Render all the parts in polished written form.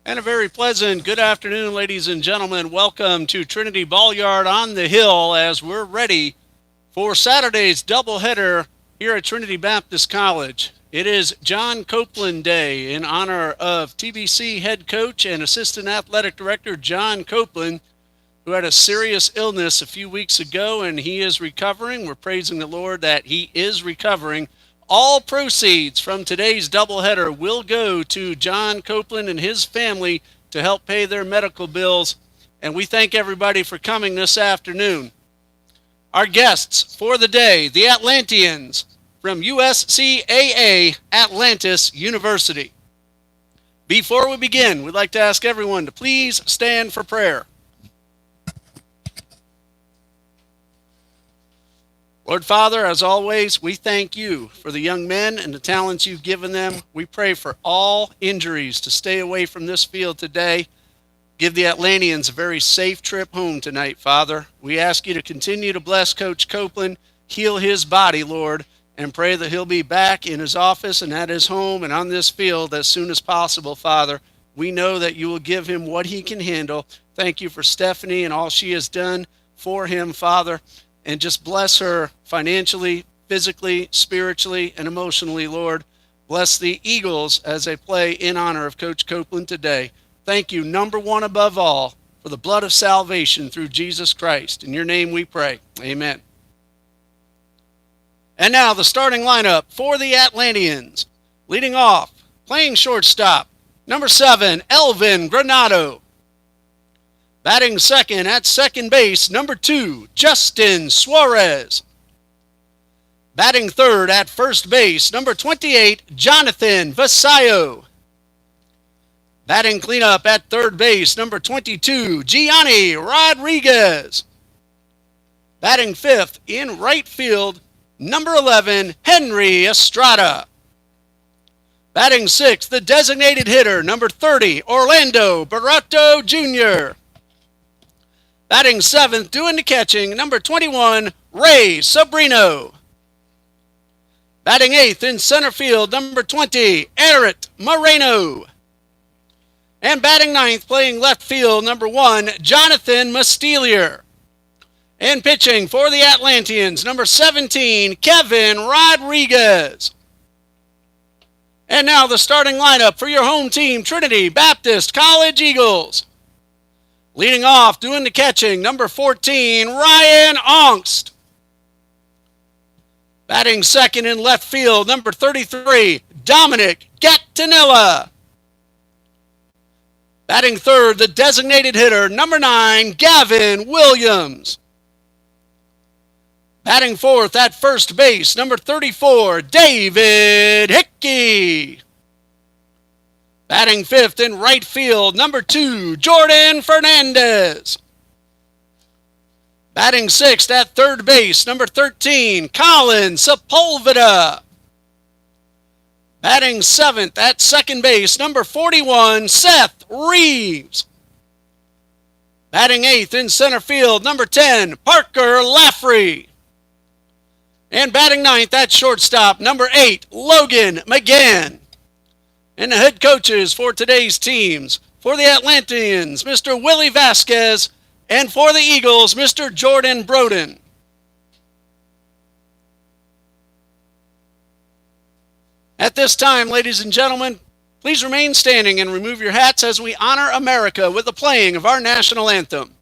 And a very pleasant good afternoon, ladies and gentlemen. Welcome to Trinity Ball on the Hill as we're ready for Saturday's doubleheader here at Trinity Baptist College. It is John Copeland Day in honor of TBC head coach and assistant athletic director John Copeland, who had a serious illness a few weeks ago, and he is recovering. We're praising the Lord that he is recovering. All proceeds from today's doubleheader will go to John Copeland and his family to help pay their medical bills. And we thank everybody for coming this afternoon. Our guests for the day, the Atlanteans from USCAA Atlantis University. Before we begin, we'd like to ask everyone to please stand for prayer. Lord Father, as always, we thank you for the young men and the talents you've given them. We pray for all injuries to stay away from this field today. Give the Atlanteans a very safe trip home tonight, Father. We ask you to continue to bless Coach Copeland, heal his body, Lord, and pray that he'll be back in his office and at his home and on this field as soon as possible, Father. We know that you will give him what he can handle. Thank you for Stephanie and all she has done for him, Father. And just bless her financially, physically, spiritually, and emotionally, Lord. Bless the Eagles as they play in honor of Coach Copeland today. Thank you, number one above all, for the blood of salvation through Jesus Christ. In your name we pray. Amen. And now the starting lineup for the Atlanteans. Leading off, playing shortstop, number 7, Elvin Granado. Batting second at second base, number 2, Justin Suarez. Batting third at first base, number 28, Jonathan Vasallo. Batting cleanup at third base, number 22, Gianni Rodriguez. Batting fifth in right field, number 11, Henry Estrada. Batting sixth, the designated hitter, number 30, Orlando Barato Jr. Batting seventh, doing the catching, number 21, Ray Sobrino. Batting eighth in center field, number 20, Eric Moreno. And batting ninth, playing left field, number 1, Jonathan Mastelier. And pitching for the Atlanteans, number 17, Kevin Rodriguez. And now the starting lineup for your home team, Trinity Baptist College Eagles. Leading off, doing the catching, number 14, Ryan Ongst. Batting second in left field, number 33, Dominic Gattinella. Batting third, the designated hitter, number 9, Gavin Williams. Batting fourth at first base, number 34, David Hickey. Batting fifth in right field, number 2, Jordan Fernandez. Batting sixth at third base, number 13, Colin Sepulveda. Batting seventh at second base, number 41, Seth Reeves. Batting eighth in center field, number 10, Parker Laffrey. And batting ninth at shortstop, number 8, Logan McGann. And the head coaches for today's teams, for the Atlanteans, Mr. Willie Vasquez, and for the Eagles, Mr. Jordan Broden. At this time, ladies and gentlemen, please remain standing and remove your hats as we honor America with the playing of our national anthem.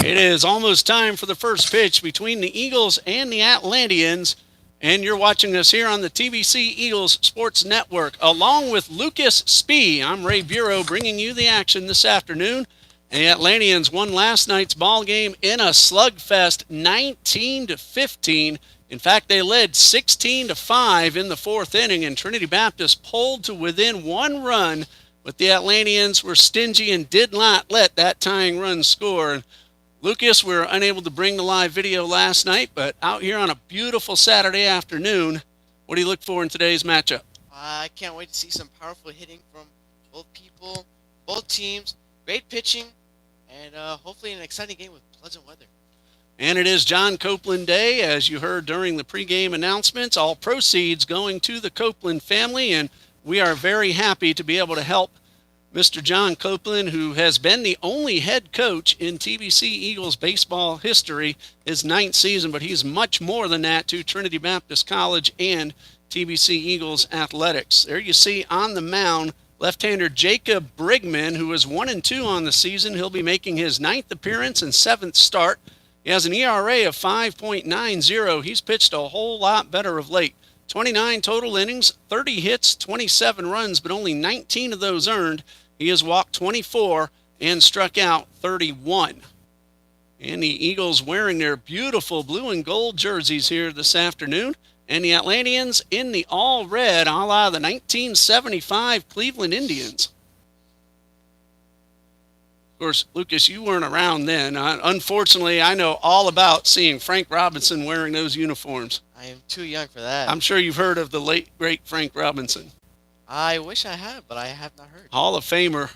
It is almost time for the first pitch between the Eagles and the Atlanteans. And you're watching us here on the TBC Eagles Sports Network. Along with Lucas Spee, I'm Ray Bureau bringing you the action this afternoon. And the Atlanteans won last night's ball game in a slugfest, 19-15. In fact, they led 16-5 in the fourth inning, and Trinity Baptist pulled to within one run, but the Atlanteans were stingy and did not let that tying run score. And Lucas, we were unable to bring the live video last night, but out here on a beautiful Saturday afternoon, what do you look for in today's matchup? I can't wait to see some powerful hitting from both teams, great pitching, and hopefully an exciting game with pleasant weather. And it is John Copeland Day, as you heard during the pregame announcements. All proceeds going to the Copeland family, and we are very happy to be able to help Mr. John Copeland, who has been the only head coach in TBC Eagles baseball history, his 9th season, but he's much more than that to Trinity Baptist College and TBC Eagles athletics. There you see on the mound left-hander Jacob Brigman, who is 1-2 on the season. He'll be making his 9th appearance and 7th start. He has an ERA of 5.90. He's pitched a whole lot better of late. 29 total innings, 30 hits, 27 runs, but only 19 of those earned. He has walked 24 and struck out 31. And the Eagles wearing their beautiful blue and gold jerseys here this afternoon. And the Atlanteans in the all-red, a la the 1975 Cleveland Indians. Of course, Lucas, you weren't around then. Unfortunately, I know all about seeing Frank Robinson wearing those uniforms. I am too young for that. I'm sure you've heard of the late, great Frank Robinson. I wish I had, but I have not heard. Hall of Famer,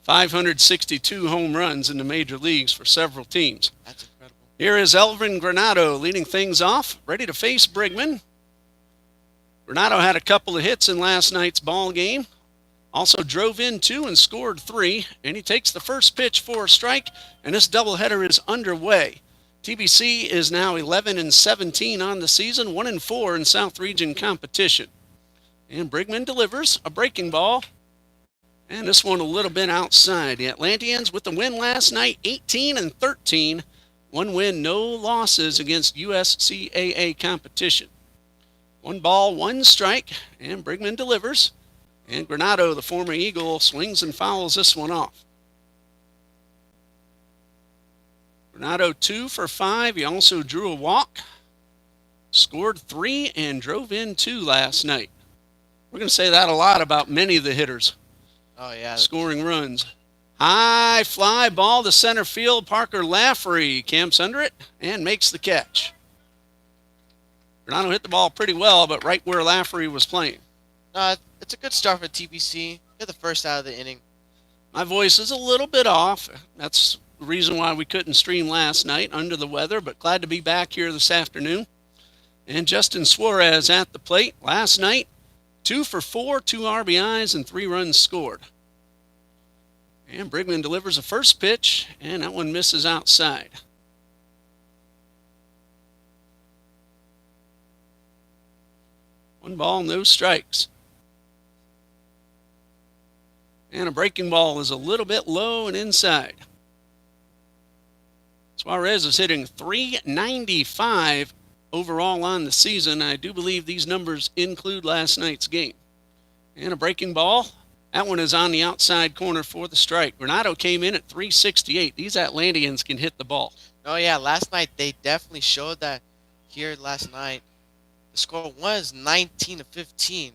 562 home runs in the major leagues for several teams. That's incredible. Here is Elvin Granado leading things off, ready to face Brigman. Granado had a couple of hits in last night's ball game. Also drove in 2 and scored 3, and he takes the first pitch for a strike, and this doubleheader is underway. TBC is now 11-17 on the season, 1-4 in South Region competition. And Brigman delivers a breaking ball, and this one a little bit outside. The Atlanteans with the win last night, 18-13. 1 win, no losses against USCAA competition. 1 ball, 1 strike, and Brigman delivers. And Granado, the former Eagle, swings and fouls this one off. Granado 2 for 5. He also drew a walk, scored 3, and drove in 2 last night. We're going to say that a lot about many of the hitters. Oh, yeah. Scoring runs. High fly ball to center field. Parker Lafferty camps under it and makes the catch. Granado hit the ball pretty well, but right where Lafferty was playing. It's a good start for TBC. Get the first out of the inning. My voice is a little bit off. That's the reason why we couldn't stream last night, under the weather, but glad to be back here this afternoon. And Justin Suarez at the plate. Last night, 2 for 4, 2 RBIs, and 3 runs scored. And Brigman delivers a first pitch, and that one misses outside. One ball, no strikes. And a breaking ball is a little bit low and inside. Suarez is hitting .395 overall on the season. I do believe these numbers include last night's game. And a breaking ball. That one is on the outside corner for the strike. Granado came in at .368. These Atlanteans can hit the ball. Oh, yeah. Last night, they definitely showed that here last night. The score was 19-15.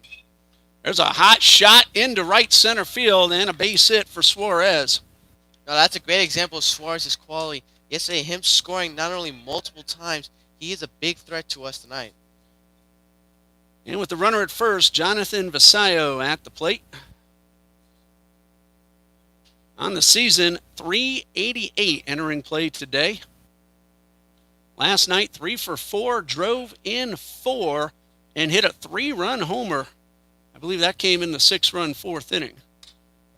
There's a hot shot into right center field and a base hit for Suarez. Now, that's a great example of Suarez's quality. Yesterday, him scoring not only multiple times, he is a big threat to us tonight. And with the runner at first, Jonathan Vasallo at the plate. On the season, .388 entering play today. Last night, 3 for 4, drove in 4, and hit a 3-run homer. I believe that came in the 6-run fourth inning.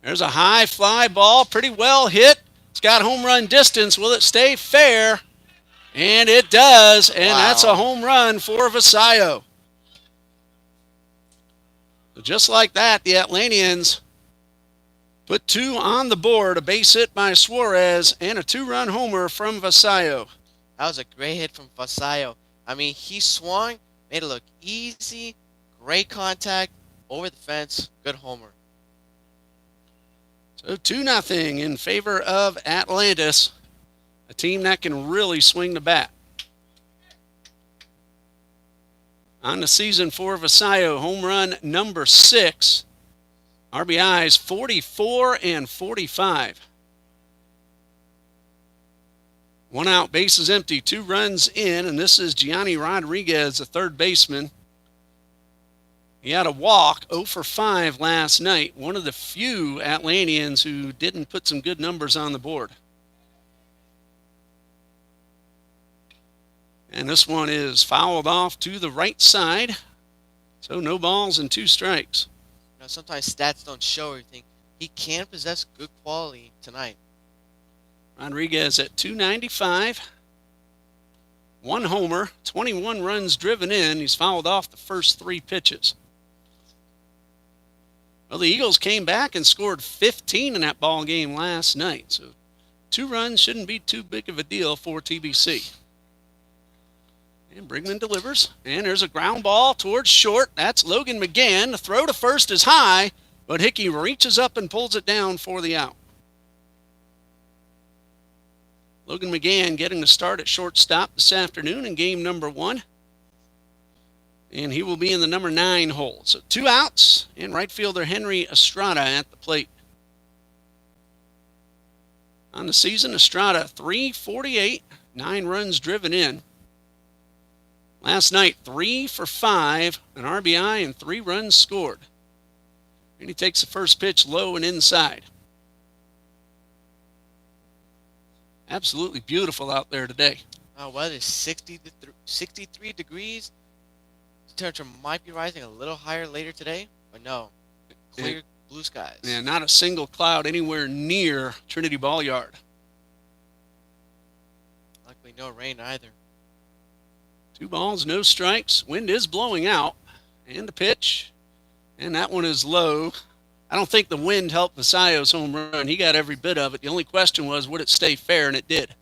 There's a high fly ball, pretty well hit. It's got home run distance. Will it stay fair? And it does, and That's a home run for Vasallo. So just like that, the Atlanteans Put 2 on the board, a base hit by Suarez, and a 2-run homer from Vasallo. That was a great hit from Vasallo. I mean, he swung, made it look easy, great contact, over the fence, good homer. So 2-0 in favor of Atlantis, a team that can really swing the bat. On the season for Vasallo, home run number 6. RBIs 44 and 45. 1 out, bases empty, 2 runs in, and this is Gianni Rodriguez, the third baseman. He had a walk, 0 for 5 last night. One of the few Atlanteans who didn't put some good numbers on the board. And this one is fouled off to the right side. So no balls and 2 strikes. You know, sometimes stats don't show everything. He can possess good quality tonight. Rodriguez at 295. 1 homer, 21 runs driven in. He's fouled off the first 3 pitches. Well, the Eagles came back and scored 15 in that ball game last night. So 2 runs shouldn't be too big of a deal for TBC. And Brigman delivers, and there's a ground ball towards short. That's Logan McGann. The throw to first is high, but Hickey reaches up and pulls it down for the out. Logan McGann getting the start at shortstop this afternoon in game number 1. And he will be in the number 9 hole. So 2 outs, and right fielder Henry Estrada at the plate. On the season, Estrada 348, 9 runs driven in. Last night, 3 for 5, an RBI, and 3 runs scored. And he takes the first pitch low and inside. Absolutely beautiful out there today. Weather is 63 degrees. The temperature might be rising a little higher later today, but no, clear blue skies. Yeah, not a single cloud anywhere near Trinity Ball Yard. Luckily, no rain either. 2 balls, no strikes. Wind is blowing out. And the pitch. And that one is low. I don't think the wind helped Vasallo's home run. He got every bit of it. The only question was, would it stay fair? And it did.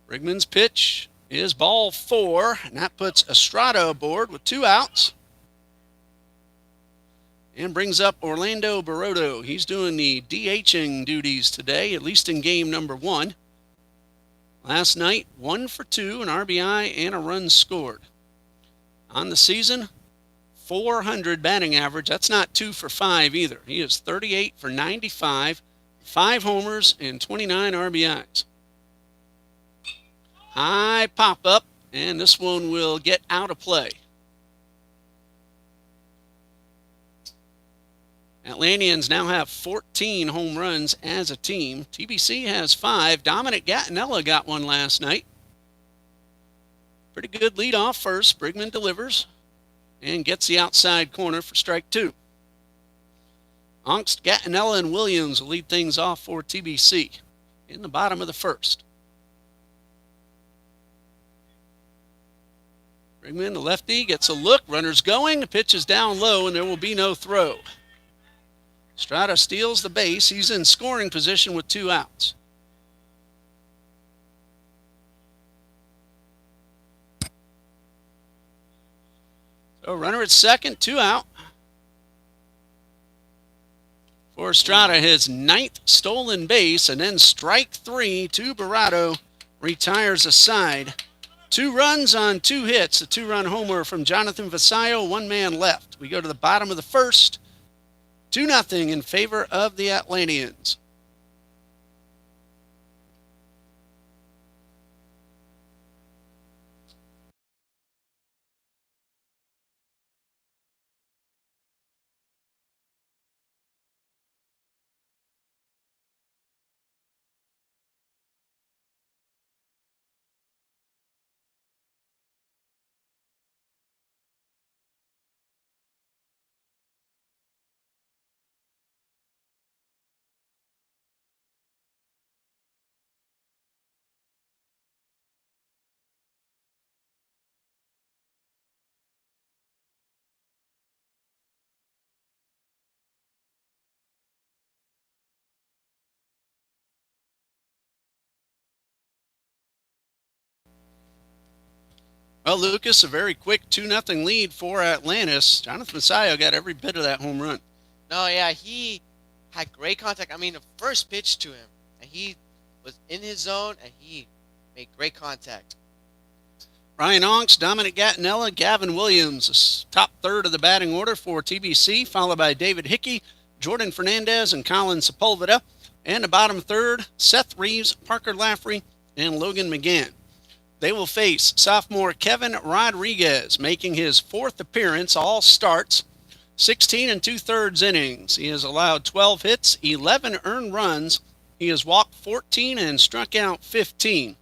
Brigman's pitch is ball 4. And that puts Estrada aboard with 2 outs. And brings up Orlando Baroto. He's doing the DHing duties today, at least in game number 1. Last night, 1 for 2, an RBI, and a run scored. On the season, 400 batting average. That's not 2 for 5 either. He is 38 for 95, 5 homers, and 29 RBIs. High pop up, and this one will get out of play. Atlanteans now have 14 home runs as a team. TBC has 5. Dominic Gattinella got one last night. Pretty good lead off first. Brigman delivers and gets the outside corner for strike 2. Ongst, Gattinella, and Williams will lead things off for TBC in the bottom of the first. Brigman, the lefty, gets a look. Runner's going. The pitch is down low, and there will be no throw. Estrada steals the base. He's in scoring position with 2 outs. So runner at second, 2 out. For Estrada, his 9th stolen base, and then strike 3 to Barato. Retires a side. 2 runs on 2 hits. A 2-run homer from Jonathan Vasallo. 1 man left. We go to the bottom of the first. 2-0 in favor of the Atlanteans. Well, Lucas, a very quick 2-0 lead for Atlantis. Jonathan Messiah got every bit of that home run. No, yeah, he had great contact. I mean, the first pitch to him, and he was in his zone, and he made great contact. Ryan Onks, Dominic Gattinella, Gavin Williams, top third of the batting order for TBC, followed by David Hickey, Jordan Fernandez, and Colin Sepulveda. And the bottom third, Seth Reeves, Parker Laffrey, and Logan McGann. They will face sophomore Kevin Rodriguez, making his fourth appearance, all starts, 16 2/3 innings. He has allowed 12 hits, 11 earned runs. He has walked 14 and struck out 15.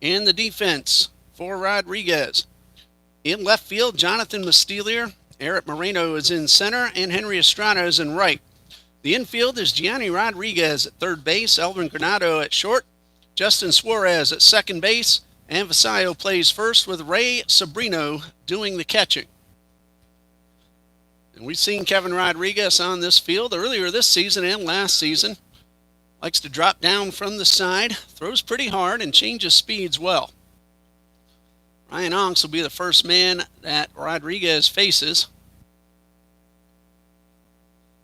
And the defense for Rodriguez. In left field, Jonathan Mastelier, Eric Moreno is in center, and Henry Estrada is in right. The infield is Gianni Rodriguez at third base, Elvin Granado at short, Justin Suarez at second base, and Vasallo plays first with Ray Sabrino doing the catching. And we've seen Kevin Rodriguez on this field earlier this season and last season. Likes to drop down from the side, throws pretty hard, and changes speeds well. Ryan Onks will be the first man that Rodriguez faces.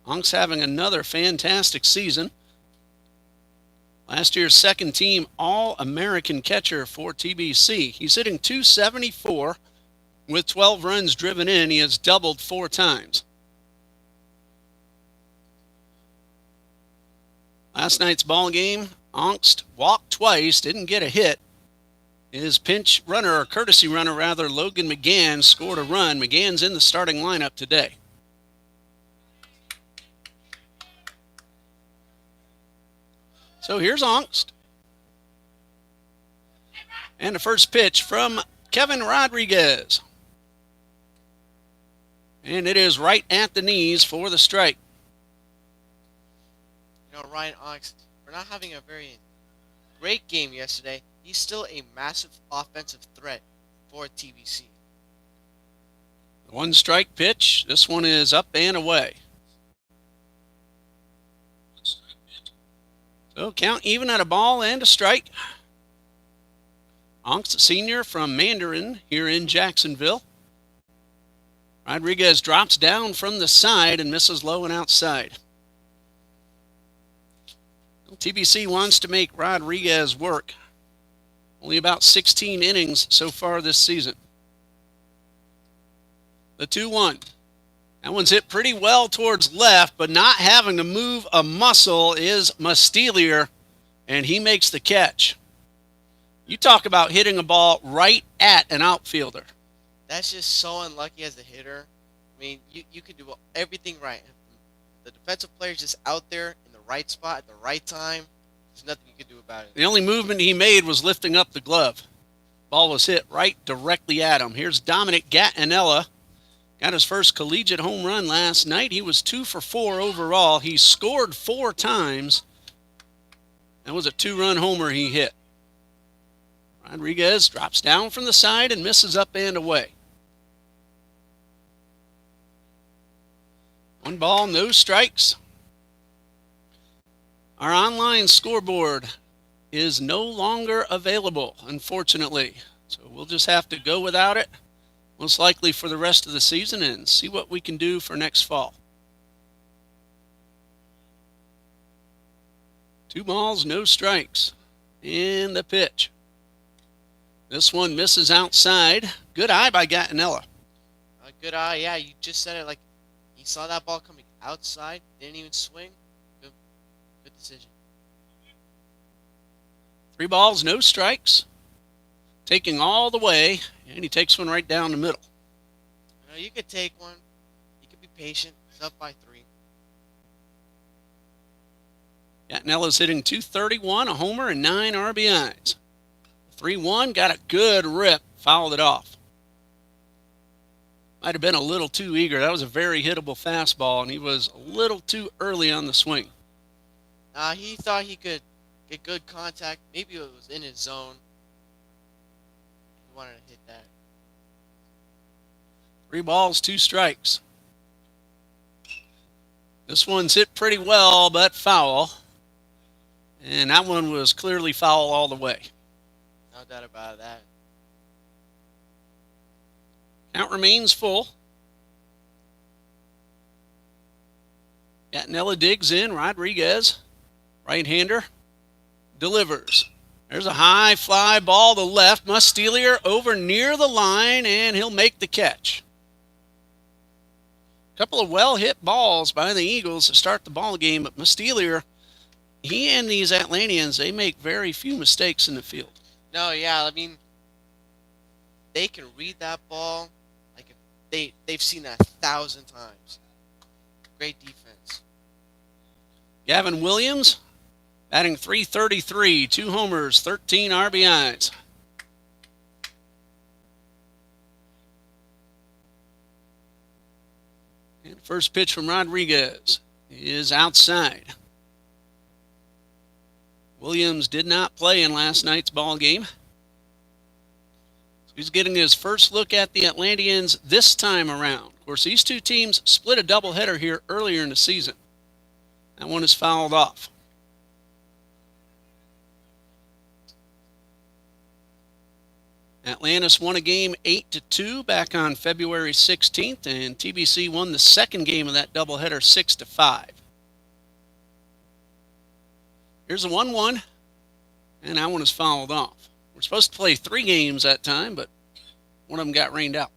Onks having another fantastic season. Last year's second team All-American catcher for TBC. He's hitting .274 with 12 runs driven in. He has doubled 4 times. Last night's ball game, Onks walked twice, didn't get a hit. His pinch runner, or courtesy runner rather, Logan McGann, scored a run. McGann's in the starting lineup today. So here's Onks. And the first pitch from Kevin Rodriguez. And it is right at the knees for the strike. You know, Ryan Onks, for not having a very great game yesterday, he's still a massive offensive threat for TBC. One strike pitch. This one is up and away. So count even at a ball and a strike. Onks, the senior from Mandarin here in Jacksonville. Rodriguez drops down from the side and misses low and outside. TBC wants to make Rodriguez work. Only about 16 innings so far this season. The 2-1. That one's hit pretty well towards left, but not having to move a muscle is Mastelier, and he makes the catch. You talk about hitting a ball right at an outfielder. That's just so unlucky as a hitter. I mean, you could do everything right. The defensive player's just out there in the right spot at the right time. There's nothing you can do about it. The only movement he made was lifting up the glove. Ball was hit right directly at him. Here's Dominic Gattinella. Got his first collegiate home run last night. He was 2 for 4 overall. He scored 4 times. That was a 2-run homer he hit. Rodriguez drops down from the side and misses up and away. 1 ball, no strikes. Our online scoreboard is no longer available, unfortunately. So we'll just have to go without it, most likely for the rest of the season, and see what we can do for next fall. 2 balls, no strikes. And the pitch. This one misses outside. Good eye by Gattinella. Good eye, yeah, you just said it. Like, he saw that ball coming outside, didn't even swing. Good decision. 3 balls, no strikes. Taking all the way, and he takes one right down the middle. You could take one. You could be patient. It's up by 3. Gattinella's hitting .231, a homer, and 9 RBIs. 3-1, got a good rip, fouled it off. Might have been a little too eager. That was a very hittable fastball, and he was a little too early on the swing. He thought he could get good contact. Maybe it was in his zone. He wanted to hit that. 3 balls, 2 strikes. This one's hit pretty well, but foul. And that one was clearly foul all the way. No doubt about that. Count remains full. Gattinella digs in. Rodriguez, right-hander, delivers. There's a high fly ball to left. Mustelier over near the line, and he'll make the catch. A couple of well-hit balls by the Eagles to start the ball game, but Mustelier, he and these Atlanteans, they make very few mistakes in the field. No, yeah, I mean, they can read that ball like if they've seen that 1,000 times. Great defense. Gavin Williams, batting .333, 2 homers, 13 RBIs. And first pitch from Rodriguez is outside. Williams did not play in last night's ball game. So he's getting his first look at the Atlanteans this time around. Of course, these two teams split a doubleheader here earlier in the season. That one is fouled off. Atlantis won a game 8-2 back on February 16th, and TBC won the second game of that doubleheader 6-5. Here's a 1-1, and that one is fouled off. We're supposed to play 3 games that time, but one of them got rained out.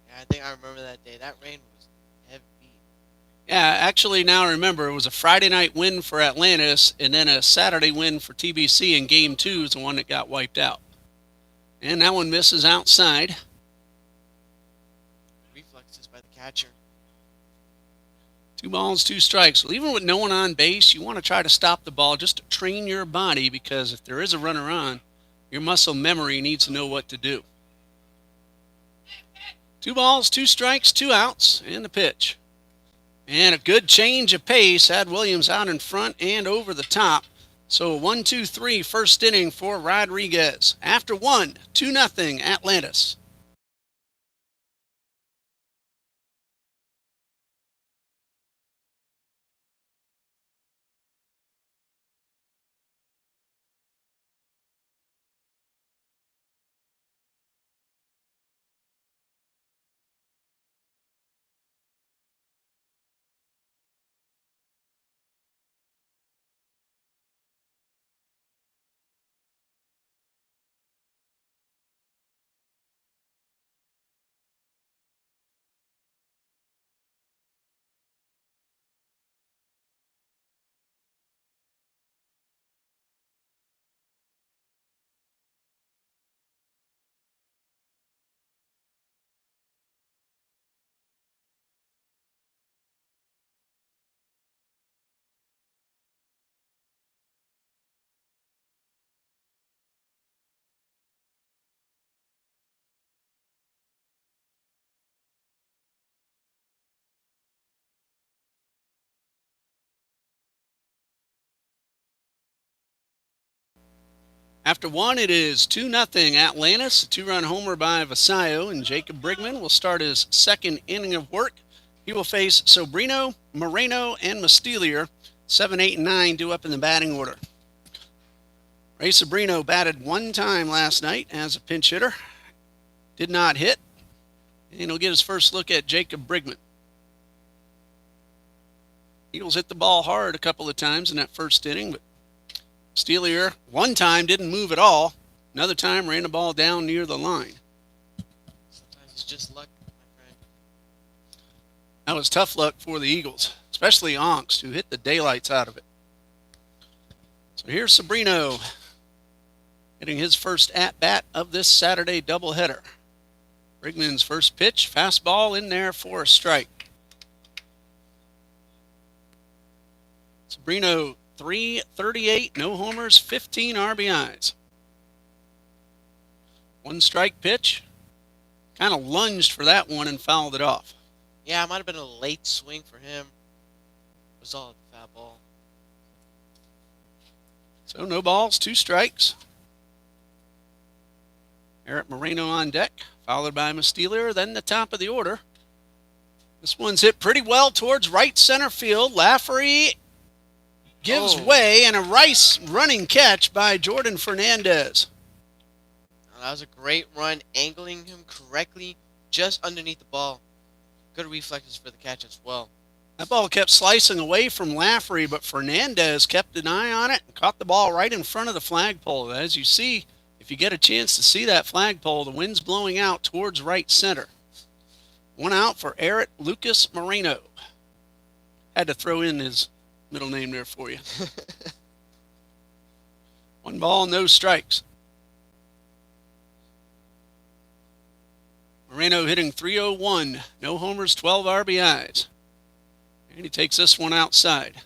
Yeah, I think I remember that day. That rain was heavy. Yeah, actually now I remember it was a Friday night win for Atlantis and then a Saturday win for TBC, and game 2 is the one that got wiped out. And that one misses outside. Reflexes by the catcher. 2 balls, 2 strikes. Well, even with no one on base, you want to try to stop the ball just to train your body, because if there is a runner on, your muscle memory needs to know what to do. 2 balls, 2 strikes, 2 outs, and the pitch. And a good change of pace had Williams out in front and over the top. So 1-2-3 first inning for Rodriguez. After 1, 2-0 Atlantis. After 1, it is 2-0 Atlantis. A 2-run homer by Vasallo, and Jacob Brigman will start his second inning of work. He will face Sobrino, Moreno, and Mustelier. 7, 8, and 9 due up in the batting order. Ray Sobrino batted 1 time last night as a pinch hitter. Did not hit. And he'll get his first look at Jacob Brigman. Eagles hit the ball hard a couple of times in that first inning, but Mustelier 1 time didn't move at all. Another time ran the ball down near the line. Sometimes it's just luck, my friend. That was tough luck for the Eagles, especially Onks, who hit the daylights out of it. So here's Sobrino getting his first at-bat of this Saturday doubleheader. Brigman's first pitch, fastball in there for a strike. Sobrino, .338, no homers, 15 RBIs. 1 strike pitch. Kind of lunged for that one and fouled it off. Yeah, it might have been a late swing for him. It was all a foul ball. So no balls, 2 strikes. Eric Moreno on deck, followed by Mustelier, then the top of the order. This one's hit pretty well towards right center field. Lafferty gives way, and a Rice running catch by Jordan Fernandez. That was a great run, angling him correctly just underneath the ball. Good reflexes for the catch as well. That ball kept slicing away from Lafferty, but Fernandez kept an eye on it and caught the ball right in front of the flagpole. As you see, if you get a chance to see that flagpole, the wind's blowing out towards right center. One out for Eric Lucas Moreno. Had to throw in his middle name there for you. One ball, no strikes. Moreno hitting .301, no homers, 12 RBIs. And he takes this one outside.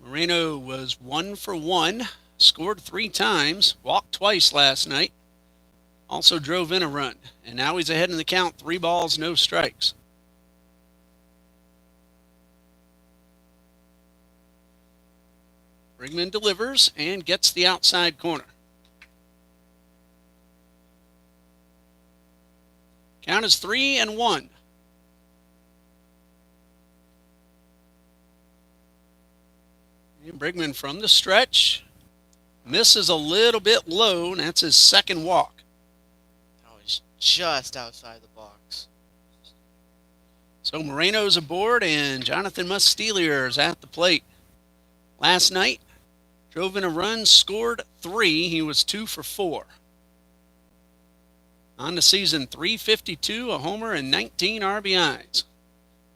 Moreno was 1 for 1, scored 3 times, walked twice last night, also drove in a run, and now he's ahead in the count, 3 balls, no strikes. Brigman delivers and gets the outside corner. Count is 3-1. And Brigman from the stretch misses a little bit low, and that's his second walk. That was just outside the box. So Moreno's aboard, and Jonathan Mustelier is at the plate. Last night, drove in a run, scored 3. He was 2 for 4. On the season, .352, a homer, and 19 RBIs.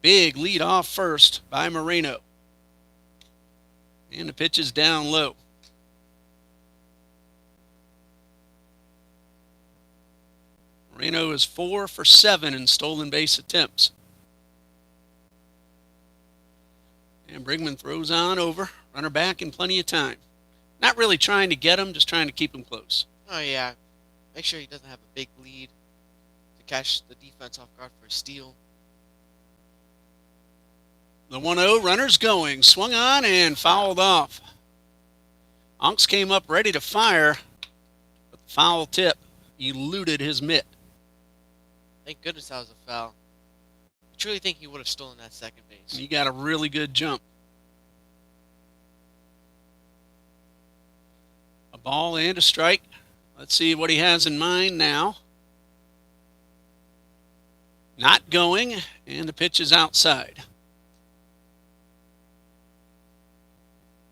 Big lead off first by Moreno. And the pitch is down low. Moreno is 4 for 7 in stolen base attempts. And Brigman throws on over. Runner back in plenty of time. Not really trying to get him, just trying to keep him close. Oh, yeah. Make sure he doesn't have a big lead to catch the defense off guard for a steal. The 1-0, runner's going. Swung on and fouled off. Unks came up ready to fire, but the foul tip eluded his mitt. Thank goodness that was a foul. I truly think he would have stolen that second base. He got a really good jump. A ball and a strike. Let's see what he has in mind now. Not going, and the pitch is outside.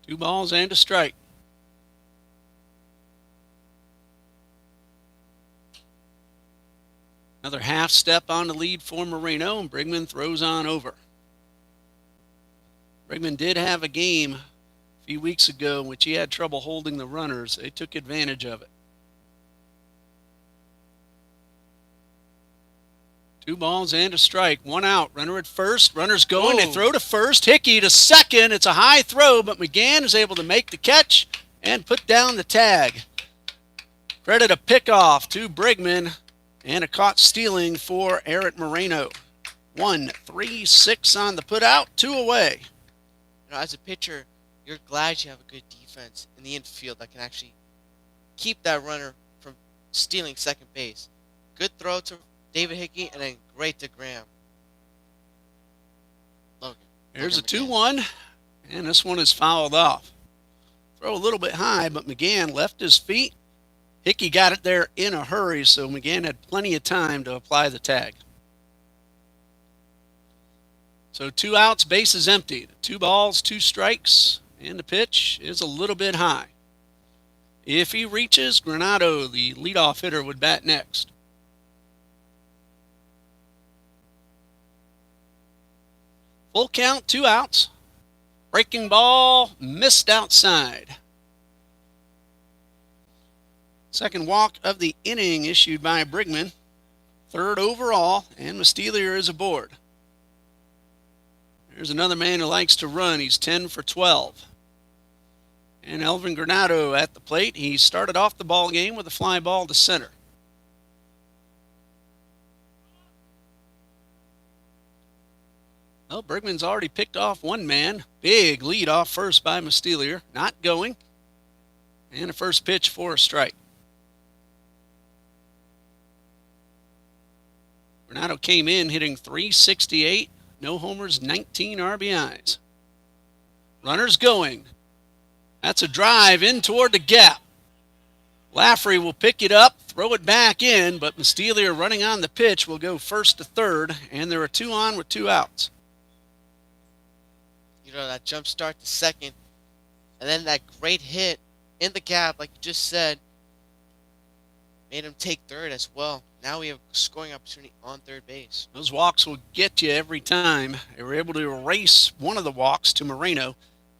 2 balls and a strike. Another half step on the lead for Moreno, and Brigman throws on over. Brigman did have a game a few weeks ago in which he had trouble holding the runners. They took advantage of it. 2 balls and a strike. 1 out. Runner at first. Runner's going. They throw to first. Hickey to second. It's a high throw, but McGann is able to make the catch and put down the tag. Credit a pickoff to Brigman and a caught stealing for Eric Moreno. 1, 3, 6 on the put out. 2 away. You know, as a pitcher, you're glad you have a good defense in the infield that can actually keep that runner from stealing second base. Good throw to David Hickey, and then great to Graham. Logan. There's a 2-1, and this one is fouled off. Throw a little bit high, but McGann left his feet. Hickey got it there in a hurry, so McGann had plenty of time to apply the tag. So 2 outs, base is empty. 2 balls, 2 strikes, and the pitch is a little bit high. If he reaches, Granado, the leadoff hitter, would bat next. Full count, 2 outs. Breaking ball, missed outside. Second walk of the inning issued by Brigman. 3rd overall, and Mustelier is aboard. There's another man who likes to run. He's 10 for 12. And Elvin Granado at the plate. He started off the ball game with a fly ball to center. Well, Brigman's already picked off one man. Big lead off first by Mustelier. Not going. And a first pitch for a strike. Granado came in hitting .368. No homers, 19 RBIs. Runners going. That's a drive in toward the gap. Laffrey will pick it up, throw it back in, but Mustelier running on the pitch will go first to third, and there are 2 on with 2 outs. You know, that jump start to second, and then that great hit in the gap, like you just said, made him take third as well. Now we have a scoring opportunity on third base. Those walks will get you every time. They were able to erase one of the walks to Moreno.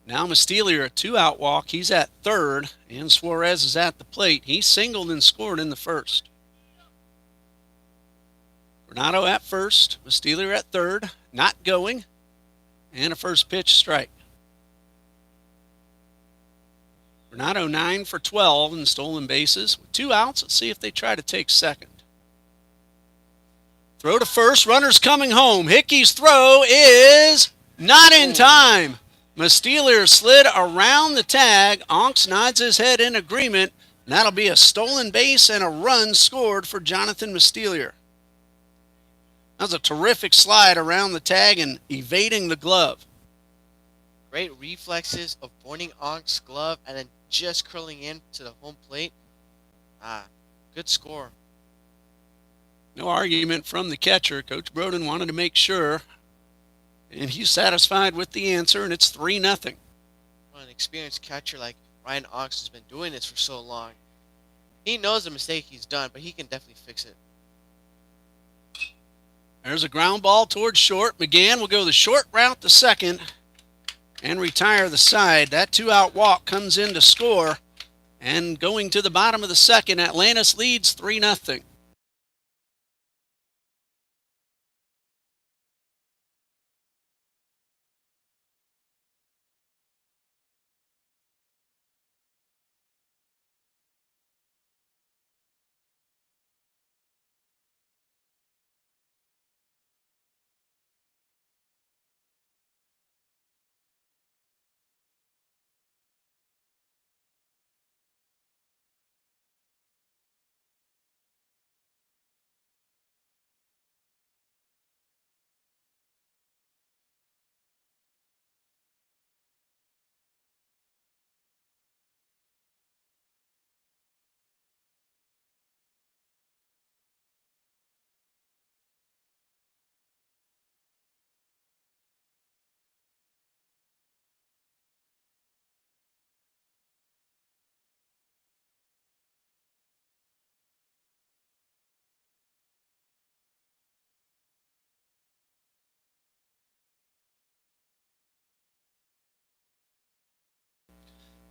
Now Mustelier, a 2-out walk. He's at third, and Suarez is at the plate. He singled and scored in the first. Renato at first, Mustelier at third, not going, and a first pitch strike. Renato 9 for 12 in stolen bases. With 2 outs, let's see if they try to take second. Throw to first, runners coming home. Hickey's throw is not in time. Mustelier slid around the tag. Onks nods his head in agreement. And that'll be a stolen base and a run scored for Jonathan Mustelier. That was a terrific slide around the tag and evading the glove. Great reflexes, avoiding Onk's glove, and then just curling in to the home plate. Good score. No argument from the catcher. Coach Broden wanted to make sure, and he's satisfied with the answer, and it's 3-0. Well, an experienced catcher like Ryan Ox has been doing this for so long. He knows the mistake he's done, but he can definitely fix it. There's a ground ball towards short. McGann will go the short route to second and retire the side. That 2-out walk comes in to score. And going to the bottom of the second, Atlantis leads 3-0.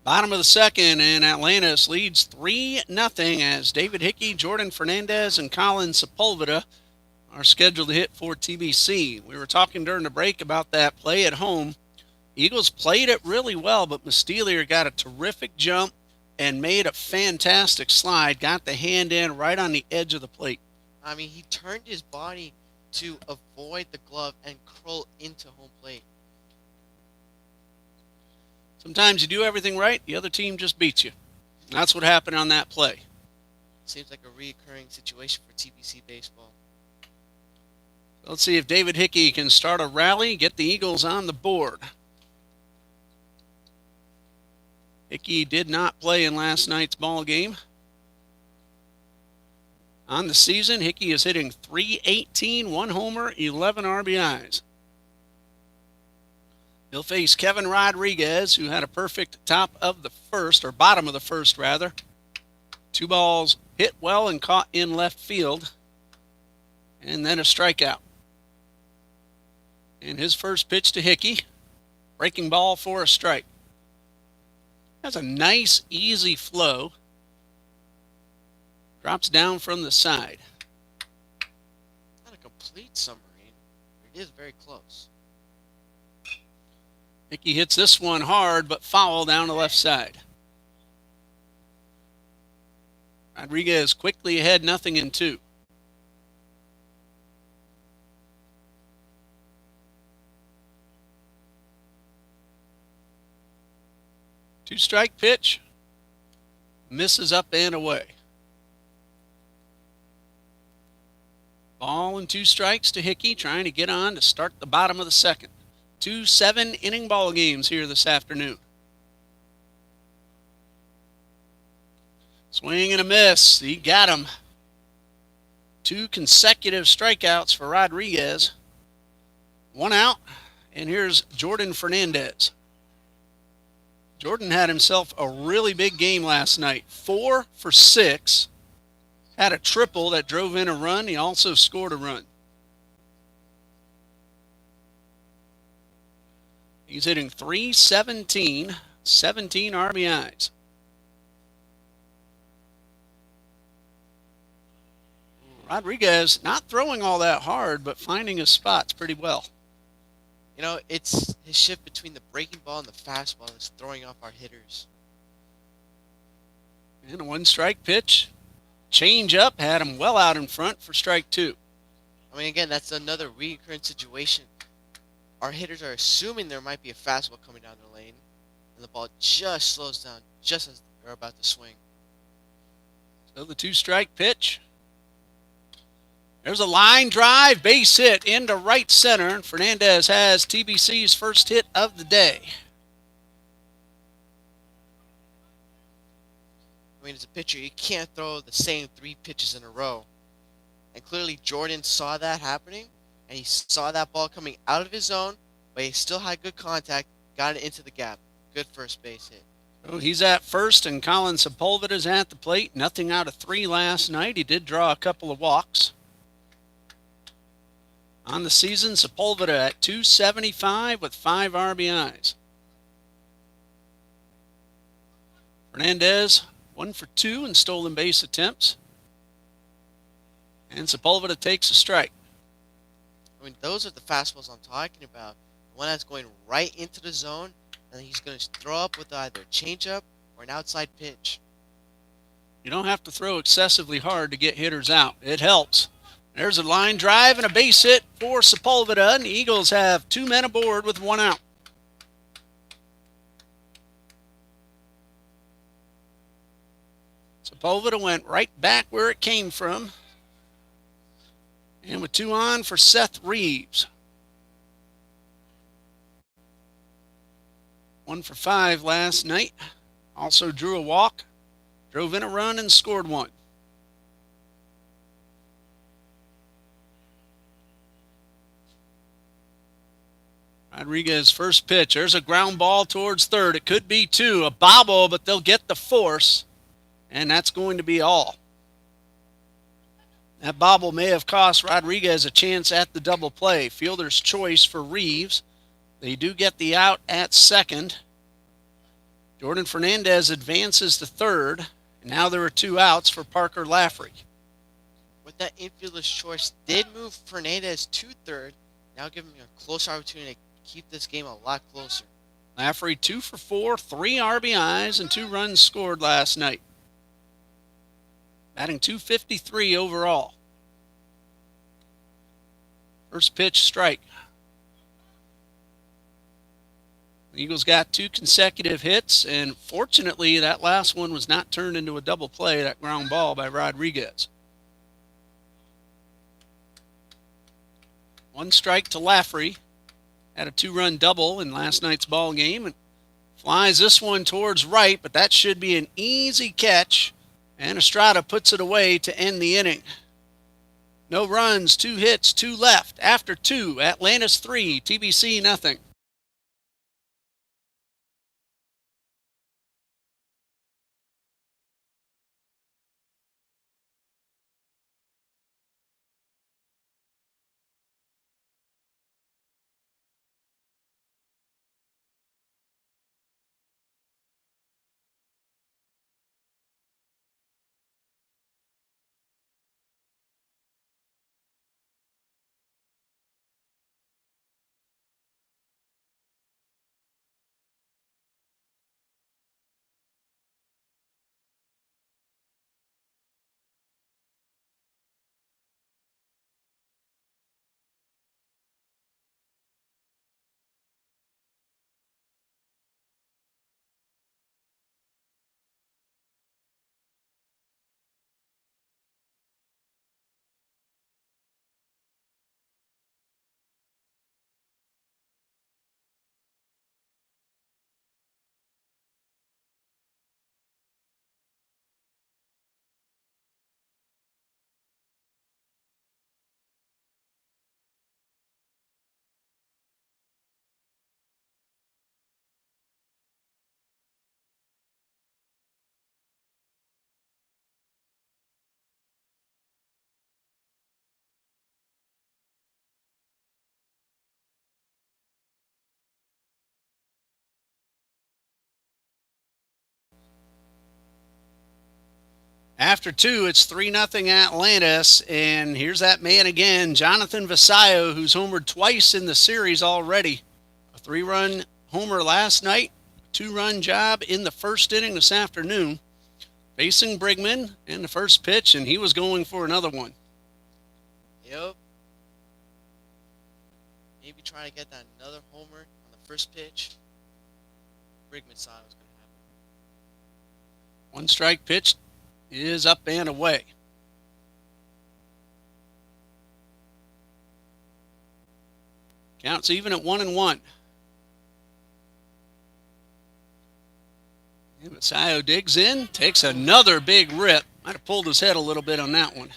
Bottom of the second, and Atlantis leads 3-0 as David Hickey, Jordan Fernandez, and Colin Sepulveda are scheduled to hit for TBC. We were talking during the break about that play at home. Eagles played it really well, but Mustelier got a terrific jump and made a fantastic slide, got the hand in right on the edge of the plate. I mean, he turned his body to avoid the glove and curl into home plate. Sometimes you do everything right, the other team just beats you. That's what happened on that play. Seems like a reoccurring situation for TBC baseball. Let's see if David Hickey can start a rally, get the Eagles on the board. Hickey did not play in last night's ball game. On the season, Hickey is hitting .318, 1 homer, 11 RBIs. He'll face Kevin Rodriguez, who had a perfect top of the first, or bottom of the first, rather. 2 balls hit well and caught in left field. And then a strikeout. And his first pitch to Hickey. Breaking ball for a strike. That's a nice, easy flow. Drops down from the side. Not a complete submarine, but it is very close. Hickey hits this one hard, but foul down the left side. Rodriguez quickly ahead, 0-2. Two-strike pitch. Misses up and away. Ball and 2 strikes to Hickey, trying to get on to start the bottom of the second. 2 7-inning ball games here this afternoon. Swing and a miss. He got him. 2 consecutive strikeouts for Rodriguez. 1 out, and here's Jordan Fernandez. Jordan had himself a really big game last night. 4 for 6. Had a triple that drove in a run. He also scored a run. He's hitting .317, 17 RBIs. Rodriguez not throwing all that hard, but finding his spots pretty well. You know, it's his shift between the breaking ball and the fastball that's throwing off our hitters. And a 1-strike pitch. Change up had him well out in front for strike 2. I mean, again, that's another recurrent situation. Our hitters are assuming there might be a fastball coming down the lane, and the ball just slows down just as they're about to swing. So the 2-strike pitch. There's a line drive, base hit into right center. Fernandez has TBC's first hit of the day. I mean, as a pitcher, you can't throw the same 3 pitches in a row. And clearly Jordan saw that happening, and he saw that ball coming out of his zone, but he still had good contact, got it into the gap. Good first base hit. So he's at first, and Colin Sepulveda's at the plate. Nothing out of 3 last night. He did draw a couple of walks. On the season, Sepulveda at .275 with 5 RBIs. Fernandez 1 for 2 in stolen base attempts. And Sepulveda takes a strike. I mean, those are the fastballs I'm talking about. The one that's going right into the zone, and he's going to throw up with either a changeup or an outside pitch. You don't have to throw excessively hard to get hitters out. It helps. There's a line drive and a base hit for Sepulveda, and the Eagles have 2 men aboard with 1 out. Sepulveda went right back where it came from. And with 2 on for Seth Reeves. 1 for 5 last night. Also drew a walk, drove in a run, and scored 1. Rodriguez first pitch. There's a ground ball towards third. It could be 2. A bobble, but they'll get the force. And that's going to be all. That bobble may have cost Rodriguez a chance at the double play. Fielder's choice for Reeves. They do get the out at second. Jordan Fernandez advances to third. And now there are 2 outs for Parker Laffrey. With that infielder's choice, did move Fernandez to third. Now give him a closer opportunity to keep this game a lot closer. Laffrey 2 for 4, 3 RBIs, and 2 runs scored last night. Batting .253 overall. First pitch, strike. The Eagles got 2 consecutive hits, and fortunately that last one was not turned into a double play, that ground ball by Rodriguez. 1 strike to Laffrey. Had a 2-run double in last night's ball game, and flies this one towards right, but that should be an easy catch. And Estrada puts it away to end the inning. No runs, 2 hits, 2 left. After 2, Atlantis 3, TBC nothing. After 2, it's 3-0 Atlantis, and here's that man again, Jonathan Vasallo, who's homered twice in the series already. A 3-run homer last night, 2-run job in the first inning this afternoon, facing Brigman in the first pitch, and he was going for another one. Yep. Maybe trying to get that another homer on the first pitch. Brigman saw it was going to happen. 1 strike pitch is up and away. Counts even at 1-1. And Vasallo digs in, takes another big rip. Might have pulled his head a little bit on that one.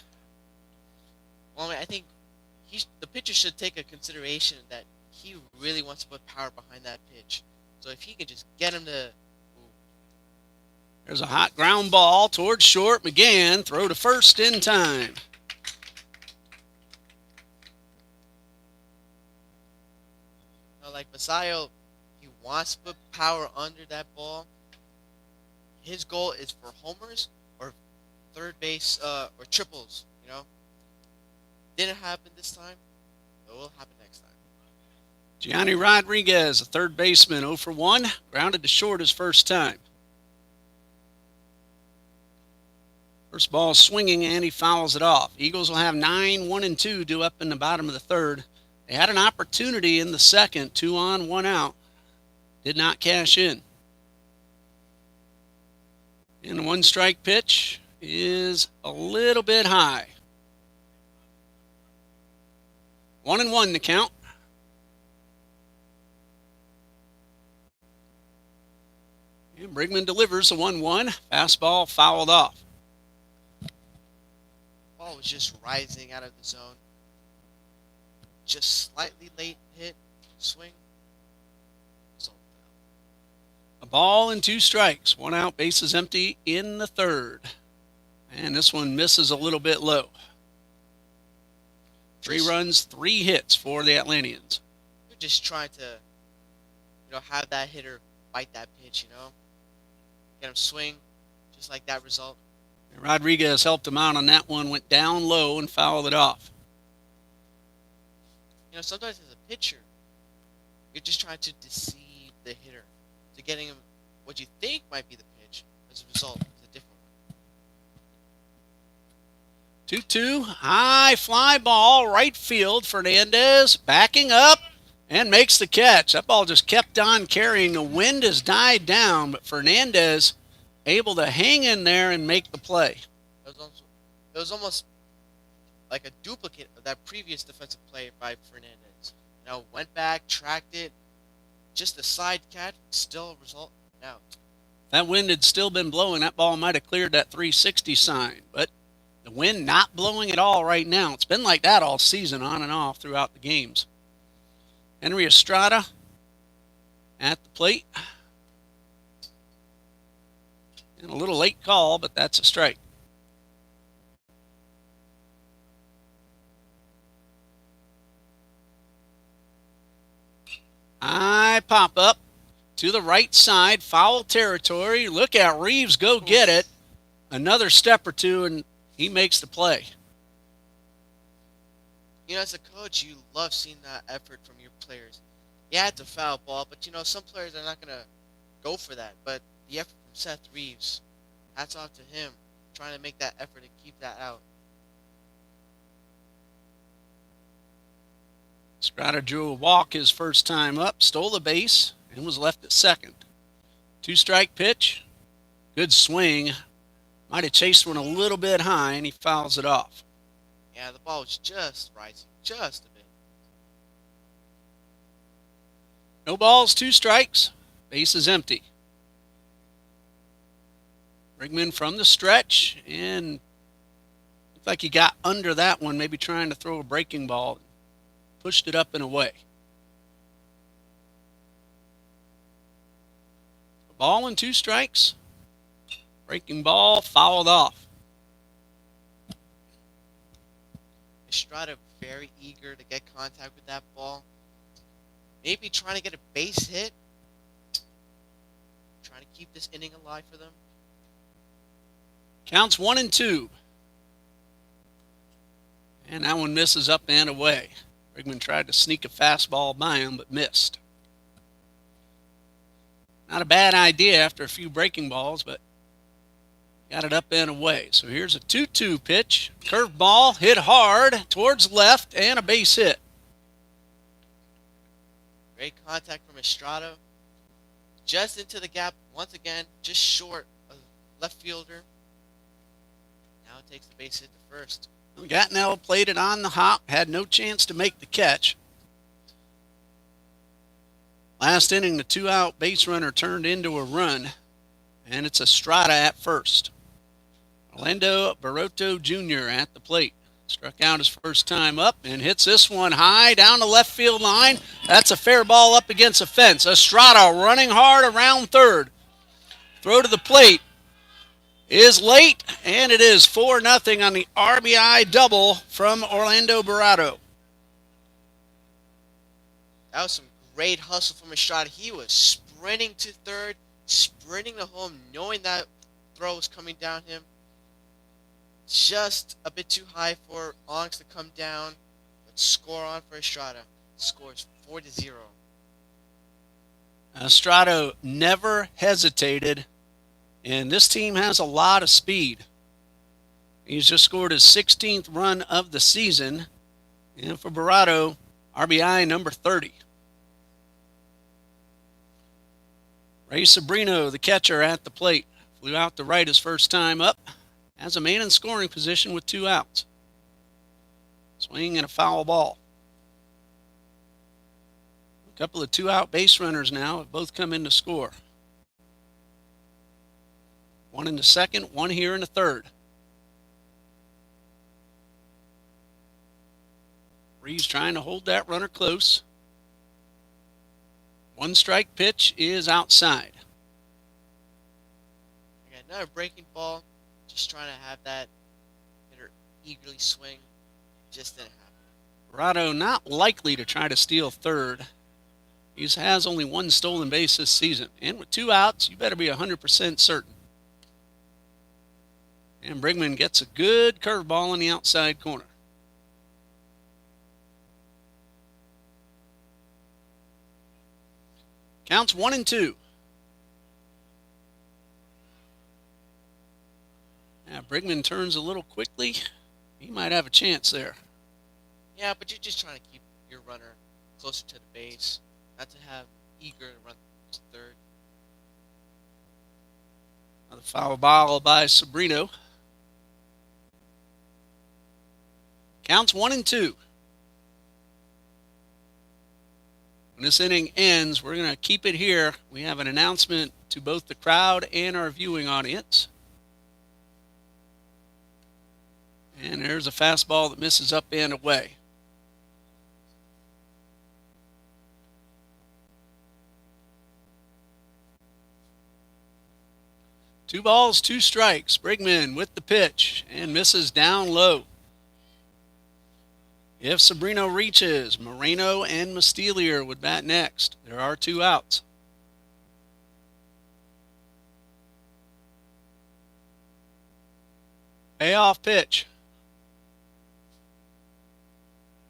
Well, I think the pitcher should take a consideration that he really wants to put power behind that pitch. So if he could just get him to... There's a hot ground ball towards short. McGann, throw to first in time. Like Vasallo, he wants to put power under that ball. His goal is for homers or third base or triples, you know. Didn't happen this time. It will happen next time. Gianni Rodriguez, a third baseman, 0 for 1. Grounded to short his first time. First ball swinging, and he fouls it off. Eagles will have 9, 1 and 2 due up in the bottom of the third. They had an opportunity in the second, 2 on, 1 out. Did not cash in. And the 1 strike pitch is a little bit high. 1-1 the count. And Brigman delivers a 1-1. Fastball fouled off. Ball was just rising out of the zone. Just slightly late hit, swing. A ball and 2 strikes. 1 out, bases empty in the third. And this one misses a little bit low. 3 runs, 3 hits for the Atlanteans. You're just trying to, have that hitter bite that pitch, Get him swing, just like that result. And Rodriguez helped him out on that one, went down low and fouled it off. Sometimes as a pitcher, you're just trying to deceive the hitter to getting him what you think might be the pitch. As a result, it's a different one. 2-2, high fly ball, right field. Fernandez backing up and makes the catch. That ball just kept on carrying. The wind has died down, but Fernandez able to hang in there and make the play. It was almost like a duplicate of that previous defensive play by Fernandez. Went back, tracked it, just a side catch, still a result out. That wind had still been blowing. That ball might have cleared that 360 sign, but the wind not blowing at all right now. It's been like that all season, on and off throughout the games. Henry Estrada at the plate. And a little late call, but that's a strike. I pop up to the right side, foul territory. Look at Reeves go get it. Another step or two, and he makes the play. As a coach, you love seeing that effort from your players. Yeah, it's a foul ball, but some players are not going to go for that. But the effort from Seth Reeves, hats off to him, trying to make that effort and keep that out. Estrada drew a walk his first time up, stole the base, and was left at second. 2-strike pitch. Good swing. Might have chased one a little bit high, and he fouls it off. Yeah, the ball was just rising, just a bit. No balls, 2 strikes. Base is empty. Brigman from the stretch, and looked like he got under that one, maybe trying to throw a breaking ball. Pushed it up and away. A ball and 2 strikes. Breaking ball fouled off. Estrada very eager to get contact with that ball. Maybe trying to get a base hit. Trying to keep this inning alive for them. Counts 1-2. And that one misses up and away. Brigman tried to sneak a fastball by him, but missed. Not a bad idea after a few breaking balls, but got it up and away. So here's a 2-2 pitch. Curveball hit hard towards left and a base hit. Great contact from Estrada. Just into the gap once again, just short of left fielder. Now takes the base hit to first. Gatnell played it on the hop, had no chance to make the catch. Last inning, the 2-out base runner turned into a run, and it's Estrada at first. Orlando Barroto Jr. at the plate. Struck out his first time up and hits this one high down the left field line. That's a fair ball up against a fence. Estrada running hard around third. Throw to the plate is late, and it is 4-0 on the RBI double from Orlando Barroto. That was some great hustle from Estrada. He was sprinting to third, sprinting to home, knowing that throw was coming down him. Just a bit too high for Onyx to come down, but score on for Estrada. Scores 4-0. Estrada never hesitated, and this team has a lot of speed. He's just scored his 16th run of the season, and for Barroto, RBI number 30. Ray Sobrino, the catcher, at the plate. Flew out to right his first time up. Has a man in scoring position with 2 outs. Swing and a foul ball. A couple of 2-out base runners now have both come in to score. One in the second, one here in the third. Reeves trying to hold that runner close. 1-strike pitch is outside. I got another breaking ball. Just trying to have that hitter eagerly swing. Just didn't happen. Barroto not likely to try to steal third. He has only 1 stolen base this season. And with 2 outs, you better be 100% certain. And Brigman gets a good curveball in the outside corner. Counts 1-2. Now Brigman turns a little quickly. He might have a chance there. Yeah, but you're just trying to keep your runner closer to the base, not to have eager to run to third. Another foul ball by Sobrino. Counts 1-2. When this inning ends, we're going to keep it here. We have an announcement to both the crowd and our viewing audience. And there's a fastball that misses up and away. Two balls, 2 strikes. Brigman with the pitch and misses down low. If Sobrino reaches, Moreno and Mastelier would bat next. There are 2 outs. Payoff pitch.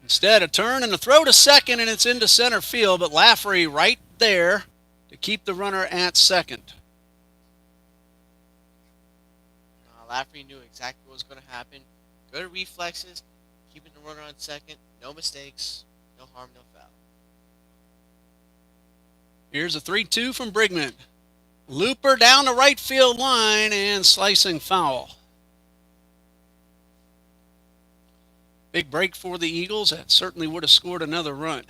Instead, a turn and a throw to second, and it's into center field, but Lafferty right there to keep the runner at second. Lafferty knew exactly what was going to happen. Good reflexes, keeping the runner on second. No mistakes, no harm, no foul. Here's a 3-2 from Brigman. Looper down the right field line and slicing foul. Big break for the Eagles. That certainly would have scored another run.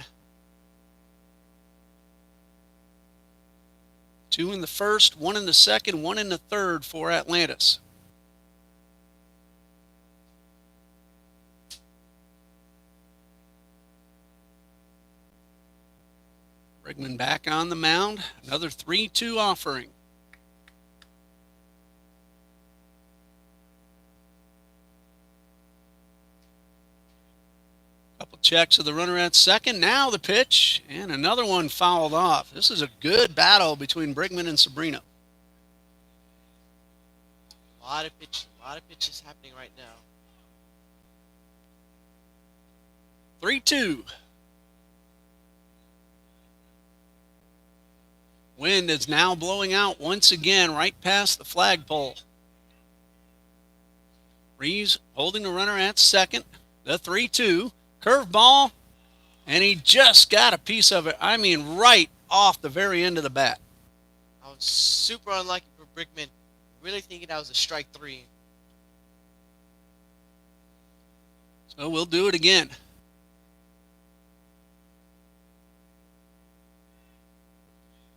2 in the first, 1 in the second, 1 in the third for Atlantis. Brigman back on the mound. Another 3-2 offering. Couple checks of the runner at second. Now the pitch, and another one fouled off. This is a good battle between Brigman and Sobrino. A A lot of pitches happening right now. 3-2. Wind is now blowing out once again right past the flagpole. Reeves holding the runner at second. The 3-2. Curveball. And he just got a piece of it. I mean, right off the very end of the bat. I was super unlucky for Brickman. Really thinking that was a strike 3. So we'll do it again.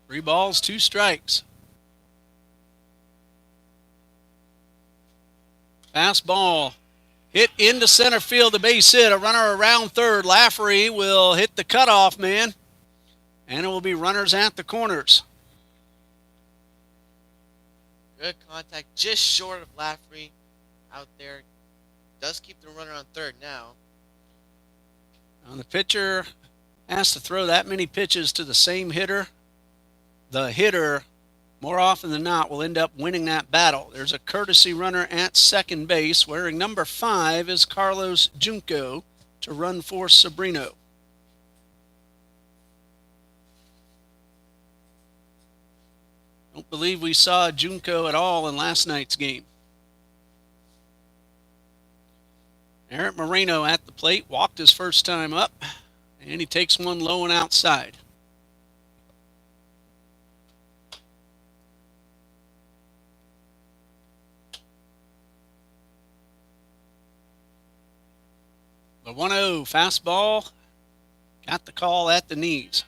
Three balls, 2 strikes. Fastball hit into center field, the base hit. A runner around third. Lafferty will hit the cutoff man, and it will be runners at the corners. Good contact, just short of Lafferty out there. Does keep the runner on third now. The pitcher has to throw that many pitches to the same hitter. The hitter, more often than not, will end up winning that battle. There's a courtesy runner at second base. Wearing number 5 is Carlos Junco to run for Sobrino. Don't believe we saw Junco at all in last night's game. Eric Moreno at the plate, walked his first time up, and he takes one low and outside. The 1-0 fastball got the call at the knees.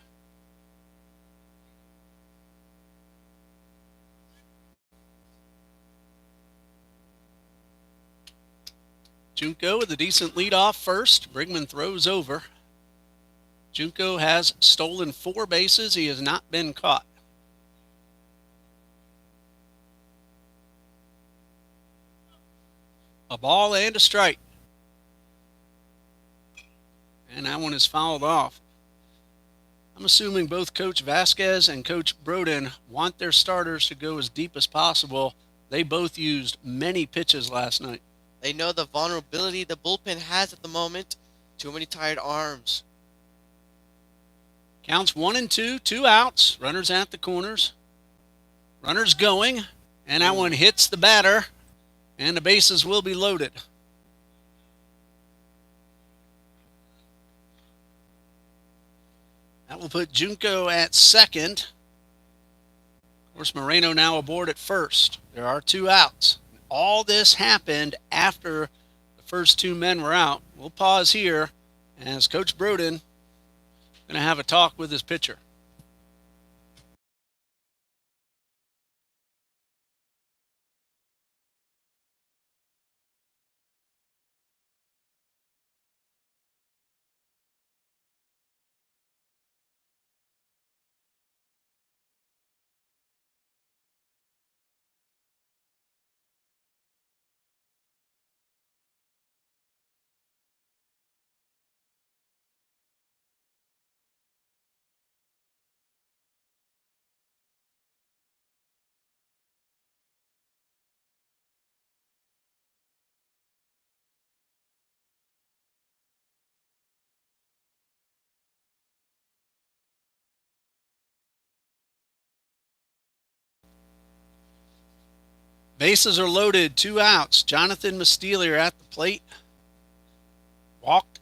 Junco with a decent lead off first. Brigman throws over. Junco has stolen 4 bases. He has not been caught. A ball and a strike. And that one is fouled off. I'm assuming both Coach Vasquez and Coach Broden want their starters to go as deep as possible. They both used many pitches last night. They know the vulnerability the bullpen has at the moment. Too many tired arms. Counts 1-2, 2 outs. Runners at the corners. Runners going. And that one hits the batter. And the bases will be loaded. That will put Junco at second. Of course, Moreno now aboard at first. There are 2 outs. All this happened after the first 2 men were out. We'll pause here as Coach Broden is going to have a talk with his pitcher. Bases are loaded, 2 outs. Jonathan Mastelier at the plate. Walked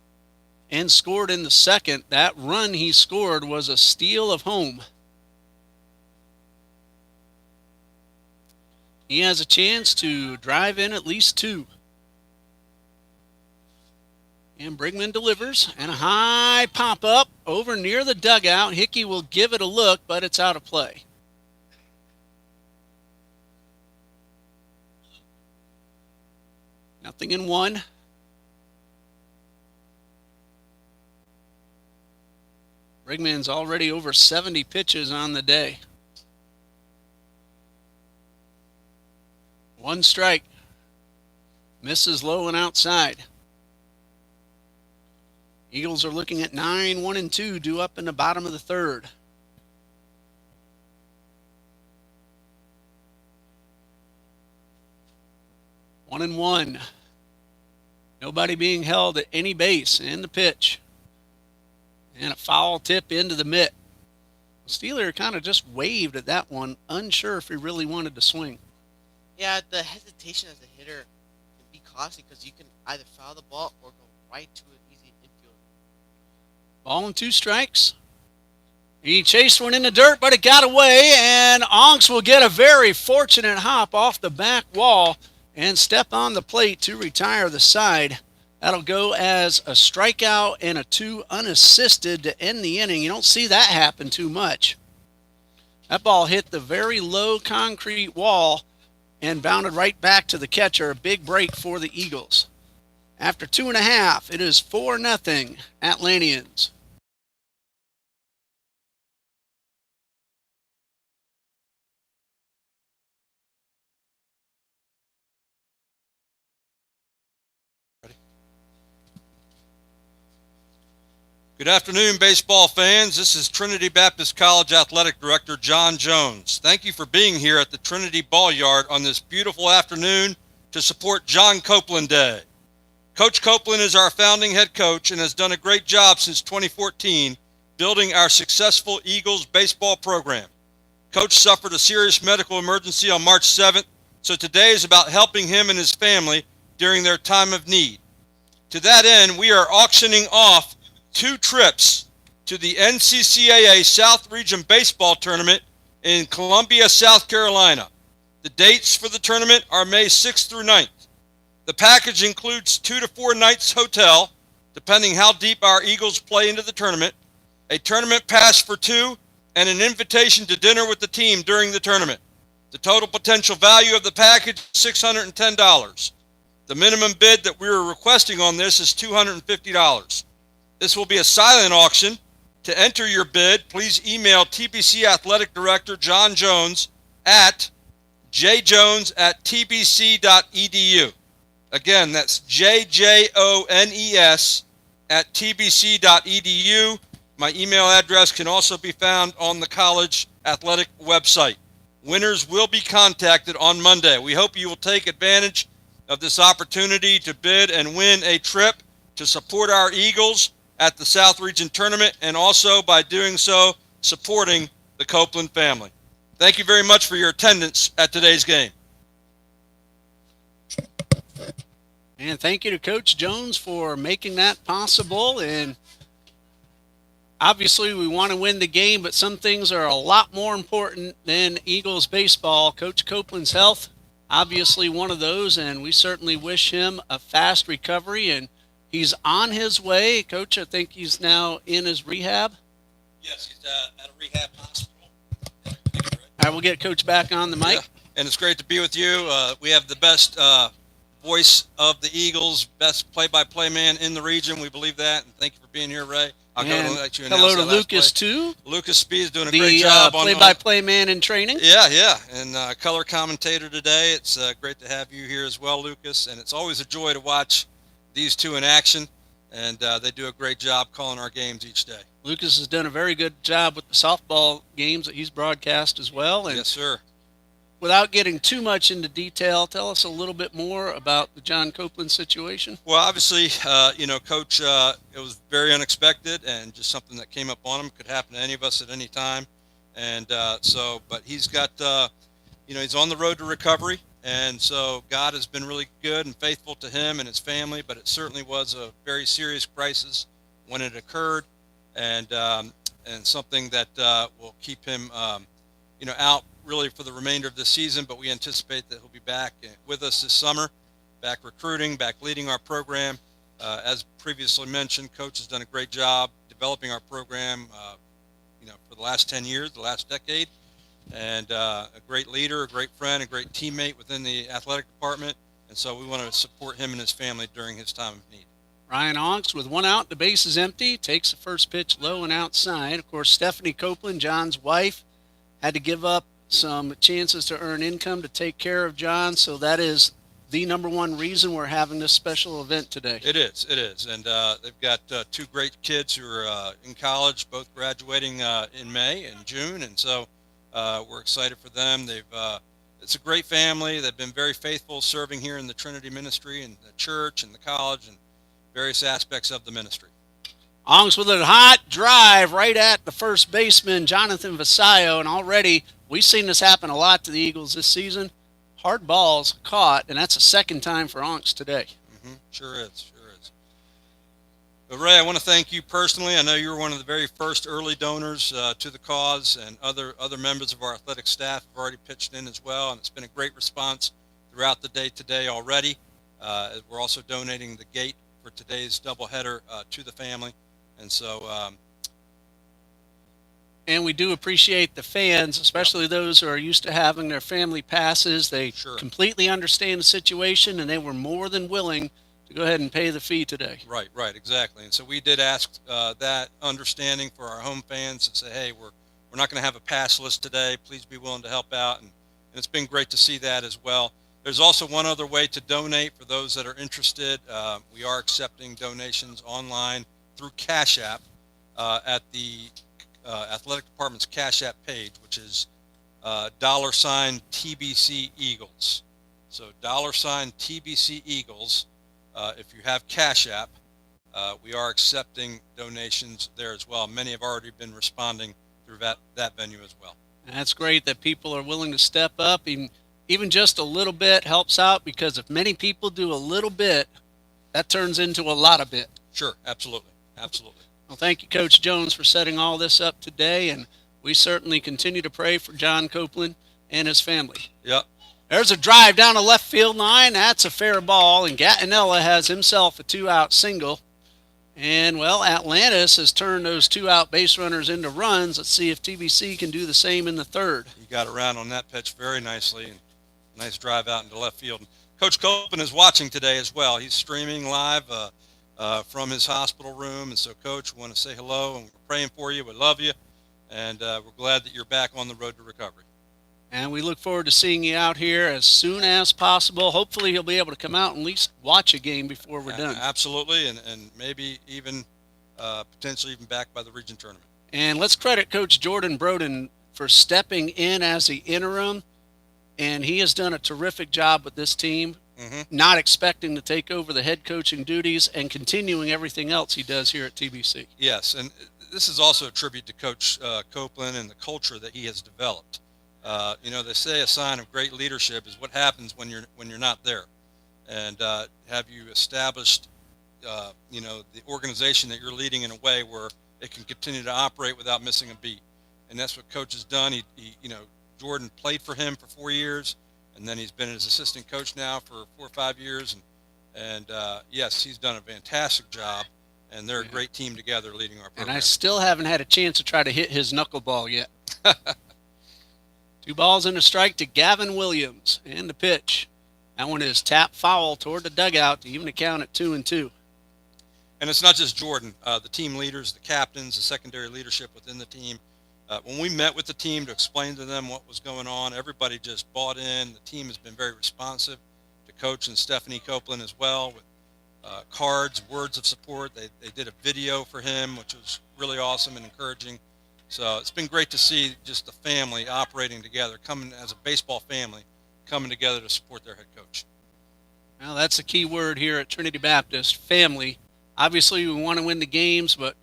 and scored in the second. That run he scored was a steal of home. He has a chance to drive in at least 2. And Brigman delivers. And a high pop-up over near the dugout. Hickey will give it a look, but it's out of play. Nothing in 1. Brigman's already over 70 pitches on the day. 1 strike. Misses low and outside. Eagles are looking at 9, 1 and 2 due up in the bottom of the 3rd. 1-1. Nobody being held at any base in the pitch. And a foul tip into the mitt. Steeler kind of just waved at that one, unsure if he really wanted to swing. Yeah, the hesitation as a hitter can be costly because you can either foul the ball or go right to an easy infield. Ball and 2 strikes. He chased one in the dirt, but it got away, and Onks will get a very fortunate hop off the back wall and step on the plate to retire the side. That'll go as a strikeout and a 2 unassisted to end the inning. You don't see that happen too much. That ball hit the very low concrete wall and bounded right back to the catcher. A big break for the Eagles. After 2.5, it is 4-0 Atlanteans. Good afternoon, baseball fans. This is Trinity Baptist College Athletic Director John Jones. Thank you for being here at the Trinity Ball Yard on this beautiful afternoon to support John Copeland Day. Coach Copeland is our founding head coach and has done a great job since 2014 building our successful Eagles baseball program. Coach suffered a serious medical emergency on March 7th, so today is about helping him and his family during their time of need. To that end, we are auctioning off 2 trips to the NCCAA South Region Baseball Tournament in Columbia, South Carolina. The dates for the tournament are May 6th through 9th. The package includes 2 to 4 nights hotel, depending how deep our Eagles play into the tournament, a tournament pass for 2, and an invitation to dinner with the team during the tournament. The total potential value of the package is $610. The minimum bid that we are requesting on this is $250. This will be a silent auction. To enter your bid, please email TBC Athletic Director John Jones at jjones@tbc.edu. Again, that's jjones@tbc.edu. My email address can also be found on the college athletic website. Winners will be contacted on Monday. We hope you will take advantage of this opportunity to bid and win a trip to support our Eagles at the South Region Tournament, and also by doing so, supporting the Copeland family. Thank you very much for your attendance at today's game. And thank you to Coach Jones for making that possible. And obviously we want to win the game, but some things are a lot more important than Eagles baseball. Coach Copeland's health, obviously one of those, and we certainly wish him a fast recovery, and he's on his way. Coach, I think he's now in his rehab. Yes, he's at a rehab hospital. All right, we'll get Coach back on the mic. Yeah, and it's great to be with you. We have the best voice of the Eagles, best play-by-play man in the region. We believe that, and thank you for being here, Ray. I'll go and let you announce hello to that last Lucas, play. too. Lucas Speed is doing a great job on play-by-play man in training. Yeah, and color commentator today. It's great to have you here as well, Lucas, and it's always a joy to watch these two in action, and they do a great job calling our games each day. Lucas has done a very good job with the softball games that he's broadcast as well. And yes, sir. Without getting too much into detail, tell us a little bit more about the John Copeland situation. Well, obviously, Coach, it was very unexpected and just something that came up on him. Could happen to any of us at any time. And but he's got, he's on the road to recovery. And so God has been really good and faithful to him and his family, but it certainly was a very serious crisis when it occurred, and something that will keep him, out really for the remainder of the season. But we anticipate that he'll be back with us this summer, back recruiting, back leading our program. As previously mentioned, Coach has done a great job developing our program, for the last 10 years, the last decade. And a great leader, a great friend, a great teammate within the athletic department. And so we want to support him and his family during his time of need. Ryan Onks with 1 out, the base is empty, takes the first pitch low and outside. Of course, Stephanie Copeland, John's wife, had to give up some chances to earn income to take care of John. So that is the number one reason we're having this special event today. It is. And they've got 2 great kids who are in college, both graduating in May and June. And so we're excited for them. They've, it's a great family. They've been very faithful serving here in the Trinity ministry and the church and the college and various aspects of the ministry. Ongs with a hot drive right at the first baseman, Jonathan Vasayo, and already we've seen this happen a lot to the Eagles this season. Hard balls caught, and that's the second time for Onks today. Sure is. But Ray, I want to thank you personally. I know you were one of the very first early donors to the cause, and other members of our athletic staff have already pitched in as well, and it's been a great response throughout the day today already. We're also donating the gate for today's doubleheader to the family, and so and we do appreciate the fans, especially those who are used to having their family passes. They completely understand the situation, and they were more than willing to go ahead and pay the fee today. Right, exactly. And so we did ask that understanding for our home fans and say, hey, we're not going to have a pass list today. Please be willing to help out. And it's been great to see that as well. There's also one other way to donate for those that are interested. We are accepting donations online through Cash App at the athletic department's Cash App page, which is $TBC Eagles. So $TBC Eagles. If you have Cash App, we are accepting donations there as well. Many have already been responding through that venue as well. And that's great that people are willing to step up. Even just a little bit helps out, because if many people do a little bit, that turns into a lot of bit. Sure, absolutely. Well, thank you, Coach Jones, for setting all this up today, and we certainly continue to pray for John Copeland and his family. Yep. There's a drive down the left field line. That's a fair ball, and Gattinella has himself a two-out single. And, well, Atlantis has turned those two-out base runners into runs. Let's see if TBC can do the same in the third. He got around on that pitch very nicely, and nice drive out into left field. Coach Copeland is watching today as well. He's streaming live from his hospital room. And so, Coach, we want to say hello, and we're praying for you. We love you, and we're glad that you're back on the road to recovery. And we look forward to seeing you out here as soon as possible. Hopefully he'll be able to come out and at least watch a game before we're done. Absolutely, and maybe even potentially even back by the region tournament. And let's credit Coach Jordan Broden for stepping in as the interim, and he has done a terrific job with this team, not expecting to take over the head coaching duties and continuing everything else he does here at TBC. Yes, and this is also a tribute to Coach Copeland and the culture that he has developed. They say a sign of great leadership is what happens when you're not there, and have you established, the organization that you're leading in a way where it can continue to operate without missing a beat, and that's what Coach has done. Jordan played for him for 4 years, and then he's been his assistant coach now for 4 or 5 years, and yes, he's done a fantastic job, and they're a great team together leading our program. And I still haven't had a chance to try to hit his knuckleball yet. 2 balls and a strike to Gavin Williams, and the pitch. That one is tap foul toward the dugout to even the count at 2-2. And it's not just Jordan. The team leaders, the captains, the secondary leadership within the team. When we met with the team to explain to them what was going on, everybody just bought in. The team has been very responsive to Coach and Stephanie Copeland as well, with cards, words of support. They did a video for him, which was really awesome and encouraging. So it's been great to see just the family operating together, coming as a baseball family, coming together to support their head coach. Well, that's the key word here at Trinity Baptist, family. Obviously, we want to win the games, but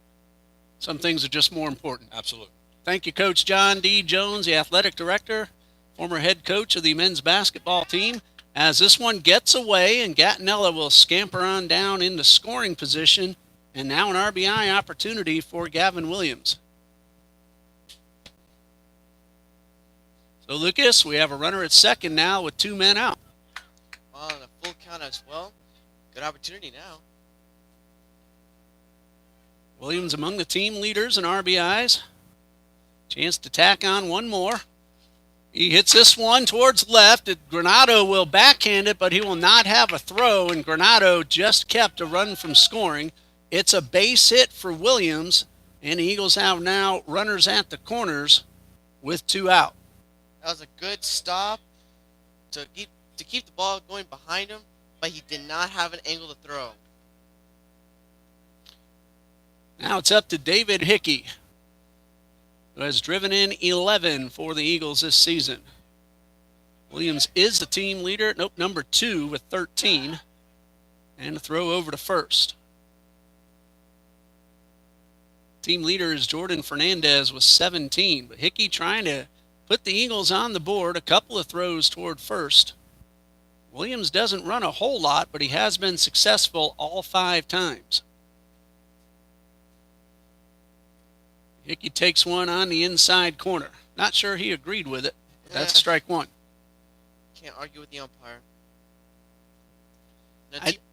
some things are just more important. Absolutely. Thank you, Coach John D. Jones, the athletic director, former head coach of the men's basketball team. As this one gets away, and Gattinella will scamper on down into scoring position, and now an RBI opportunity for Gavin Williams. So, Lucas, we have a runner at second now with 2 men out. On a full count as well. Good opportunity now. Williams among the team leaders in RBIs. Chance to tack on one more. He hits this one towards left. Granado will backhand it, but he will not have a throw, and Granado just kept a run from scoring. It's a base hit for Williams, and the Eagles have now runners at the corners with 2 out. That was a good stop to keep the ball going behind him, but he did not have an angle to throw. Now it's up to David Hickey, who has driven in 11 for the Eagles this season. Williams is the team leader. Nope, number 2 with 13. And a throw over to first. Team leader is Jordan Fernandez with 17. But Hickey trying to put the Eagles on the board. A couple of throws toward first. Williams doesn't run a whole lot, but he has been successful all 5 times. Hickey takes one on the inside corner. Not sure he agreed with it. That's strike 1. Can't argue with the umpire.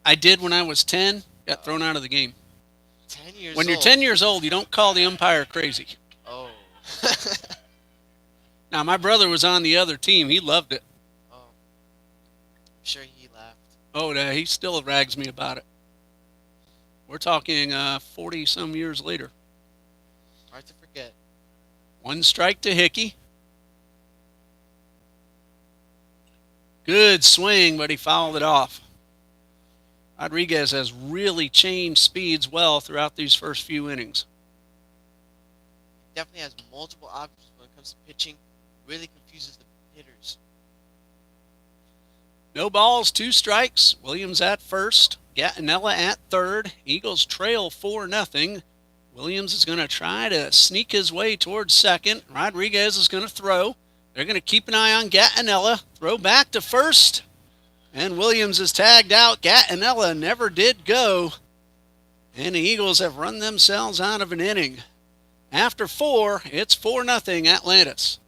I did when I was 10. Got thrown out of the game. 10 years When old. you're 10 years old, you don't call the umpire crazy. Oh. Now, my brother was on the other team. He loved it. Oh. I'm sure he laughed. Oh, he still rags me about it. We're talking 40-some years later. Hard to forget. 1 strike to Hickey. Good swing, but he fouled it off. Rodriguez has really changed speeds well throughout these first few innings. He definitely has multiple options when it comes to pitching. Really confuses the hitters. No balls, 2 strikes. Williams at first. Gattinella at third. Eagles trail 4-0. Williams is going to try to sneak his way towards second. Rodriguez is going to throw. They're going to keep an eye on Gattinella. Throw back to first. And Williams is tagged out. Gattinella never did go. And the Eagles have run themselves out of an inning. After 4, it's 4-0 Atlantis.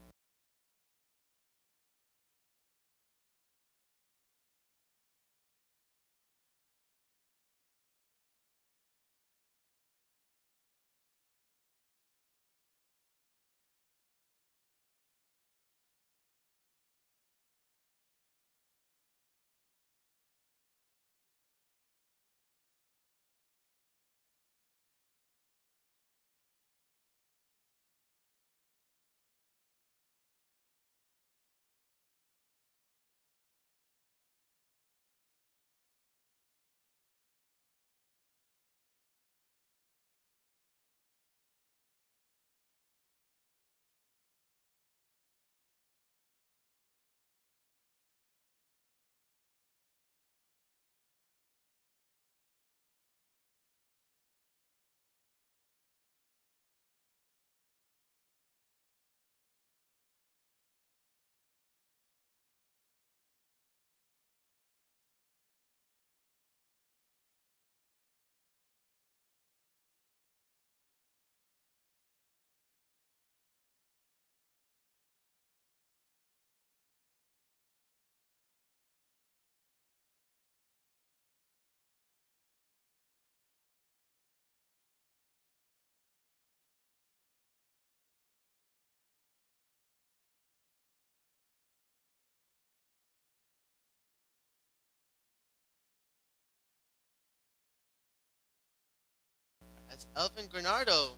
As Elvin Granado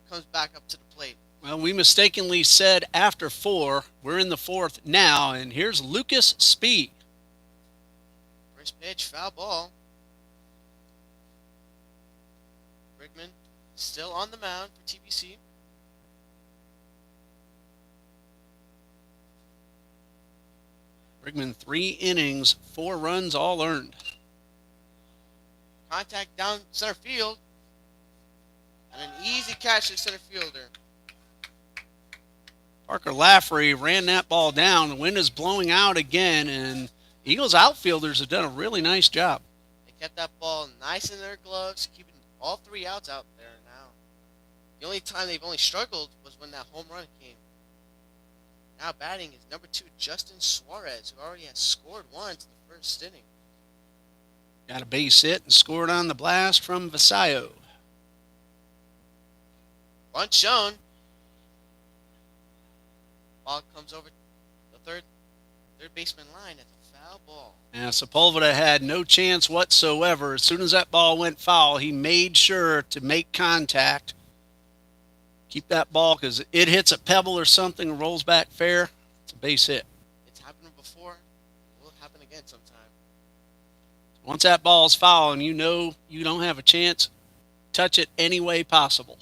comes back up to the plate. Well, we mistakenly said after 4. We're in the 4th now, and here's Lucas Spee. First pitch, foul ball. Brickman still on the mound for TBC. Brigman 3 innings, 4 runs all earned. Contact down center field. And an easy catch to center fielder. Parker Lafferty ran that ball down. The wind is blowing out again, and Eagles outfielders have done a really nice job. They kept that ball nice in their gloves, keeping all 3 outs out there now. The only time they've only struggled was when that home run came. Now batting is number 2, Justin Suarez, who already has scored once in the first inning. Got a base hit and scored on the blast from Vasallo. Bunt shown. Ball comes over the third baseman line at the foul ball. Now, Sepulveda had no chance whatsoever. As soon as that ball went foul, he made sure to make contact. Keep that ball, because it hits a pebble or something and rolls back fair. It's a base hit. It's happened before. It will happen again sometime. Once that ball's foul and you know you don't have a chance, touch it any way possible.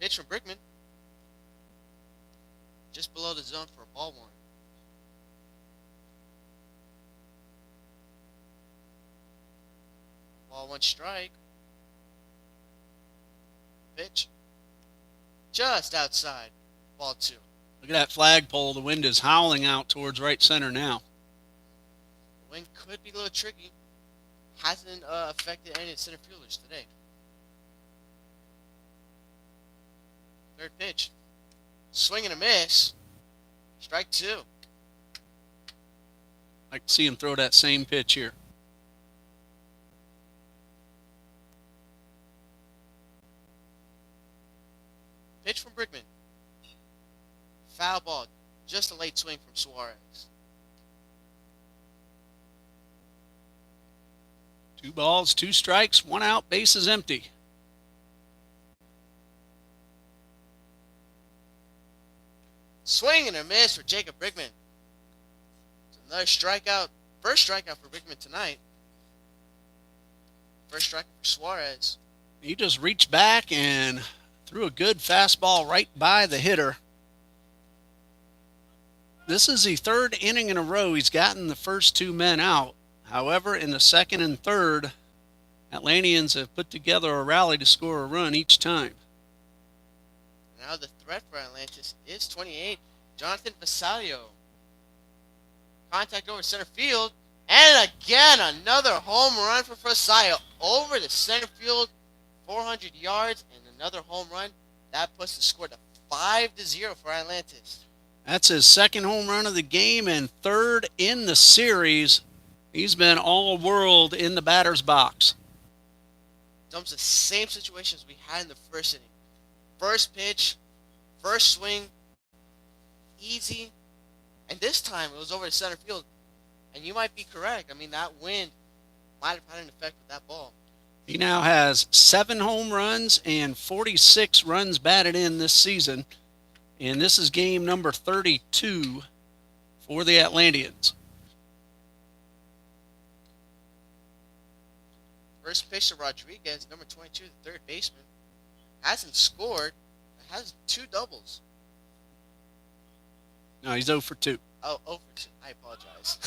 Pitch from Brickman. Just below the zone for a ball one. Ball one strike. Pitch. Just outside. Ball two. Look at that flagpole. The wind is howling out towards right center now. The wind could be a little tricky. Hasn't affected any of the center fielders today. Third pitch. Swing and a miss. Strike two. I can see him throw that same pitch here. Pitch from Brickman. Foul ball. Just a late swing from Suarez. 2 balls, 2 strikes, 1 out, base is empty. Swing and a miss for Jacob Brickman. It's another strikeout. First strikeout for Brickman tonight. First strikeout for Suarez. He just reached back and threw a good fastball right by the hitter. This is the 3rd inning in a row he's gotten the first 2 men out. However, in the 2nd and 3rd, Atlanteans have put together a rally to score a run each time. Now the threat for Atlantis is 28, Jonathan Vasalio. Contact over center field, and again another home run for Vasalio over the center field, 400 yards, and another home run. That puts the score to 5-0 for Atlantis. That's his 2nd home run of the game and 3rd in the series. He's been all world in the batter's box. It's almost the same situations we had in the first inning. First pitch, first swing, easy. And this time it was over the center field. And you might be correct. I mean, that wind might have had an effect with that ball. He now has 7 home runs and 46 runs batted in this season. And this is game number 32 for the Atlanteans. First pitch to Rodriguez, number 22, the third baseman. Hasn't scored. Has 2 doubles. No, he's 0 for 2. Oh, over 2. I apologize.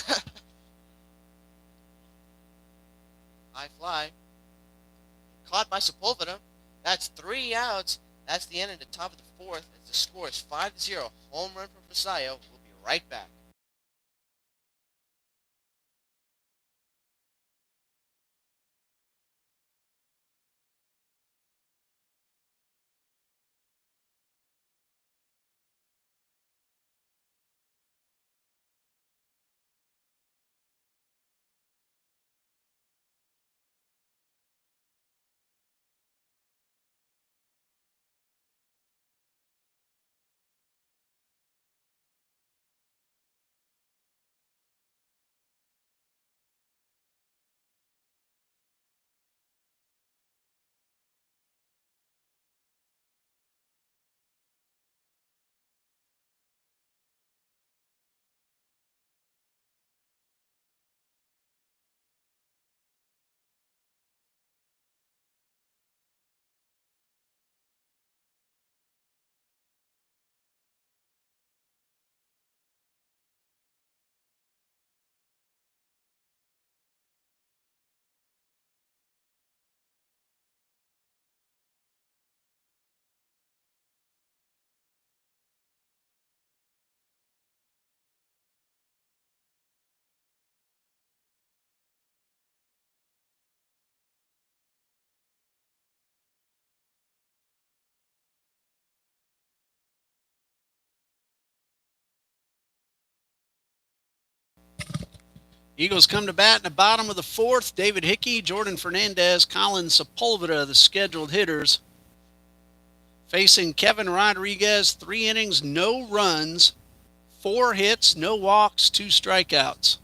High fly. Caught by Sepulveda. That's 3 outs. That's the end of the top of the 4th. As the score is 5-0. Home run from Vasallo. We'll be right back. Eagles come to bat in the bottom of the 4th. David Hickey, Jordan Fernandez, Colin Sepulveda, the scheduled hitters. Facing Kevin Rodriguez, 3 innings, no runs, 4 hits, no walks, 2 strikeouts.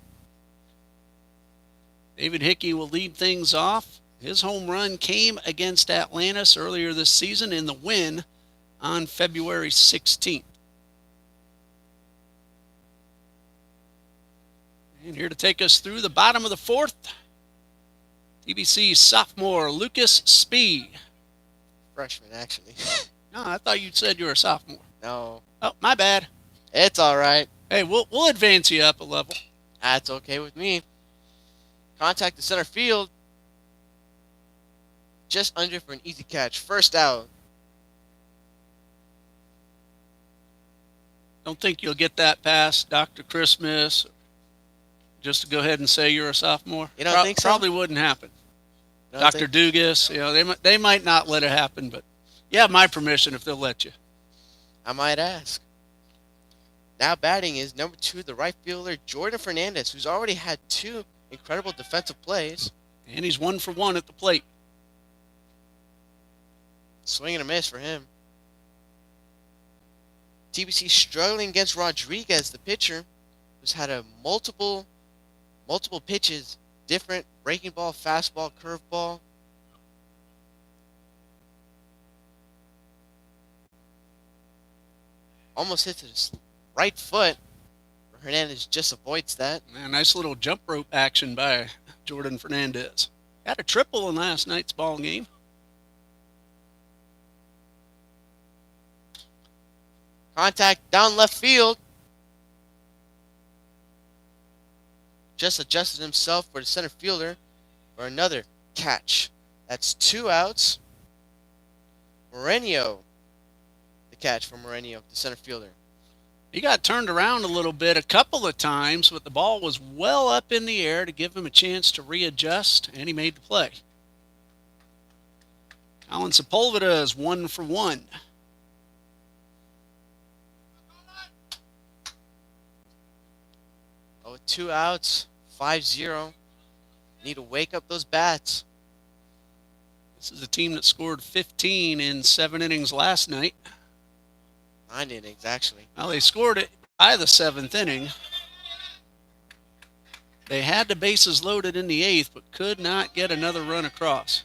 David Hickey will lead things off. His home run came against Atlantis earlier this season in the win on February 16th. And here to take us through the bottom of the 4th, TBC sophomore Lucas Spee. Freshman, actually. No, I thought you said you were a sophomore. No, Oh, my bad. it's all right. Hey, we'll advance you up a level. That's okay with me. Contact the center field. Just under for an easy catch. First out. Don't think you'll get that past Dr. Christmas just to go ahead and say you're a sophomore. You don't think so? Probably wouldn't happen. Don't Dr. think- Dugas, they might not let it happen, but you have my permission if they'll let you. I might ask. Now batting is number 2, the right fielder, Jordan Fernandez, who's already had 2 incredible defensive plays. And he's 1 for 1 at the plate. Swing and a miss for him. TBC struggling against Rodriguez, the pitcher, who's had a multiple pitches, different breaking ball, fastball, curveball. Almost hits his right foot. Hernandez just avoids that. Man, nice little jump rope action by Jordan Fernandez. Had a triple in last night's ball game. Contact down left field. Just adjusted himself for the center fielder for another catch. That's 2 outs. Moreno, the catch for Moreno, the center fielder. He got turned around a little bit a couple of times, but the ball was well up in the air to give him a chance to readjust, and he made the play. Alan Sepulveda is 1 for 1. Oh, 2 outs, 5-0. Need to wake up those bats. This is a team that scored 15 in 7 innings last night. 9 innings, actually. Well, they scored it by the 7th inning. They had the bases loaded in the 8th, but could not get another run across.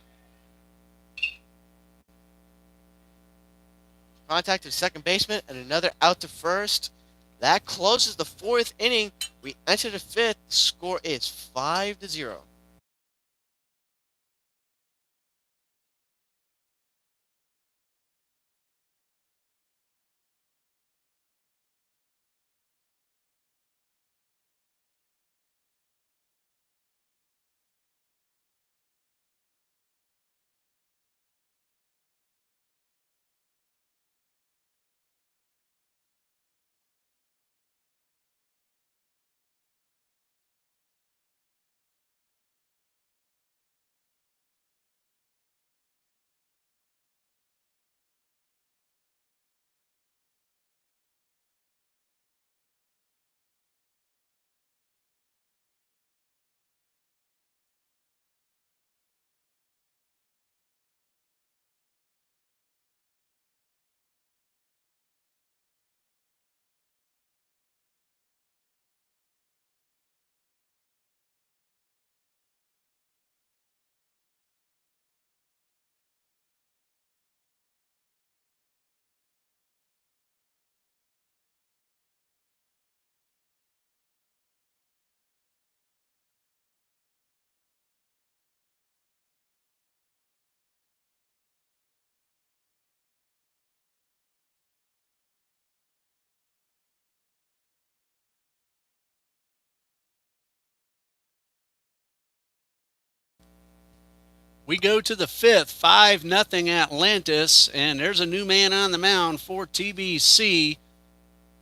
Contact to second baseman and another out to first. That closes the 4th inning. We enter the 5th. The score is 5-0. We go to the 5th, 5-0 Atlantis, and there's a new man on the mound for TBC.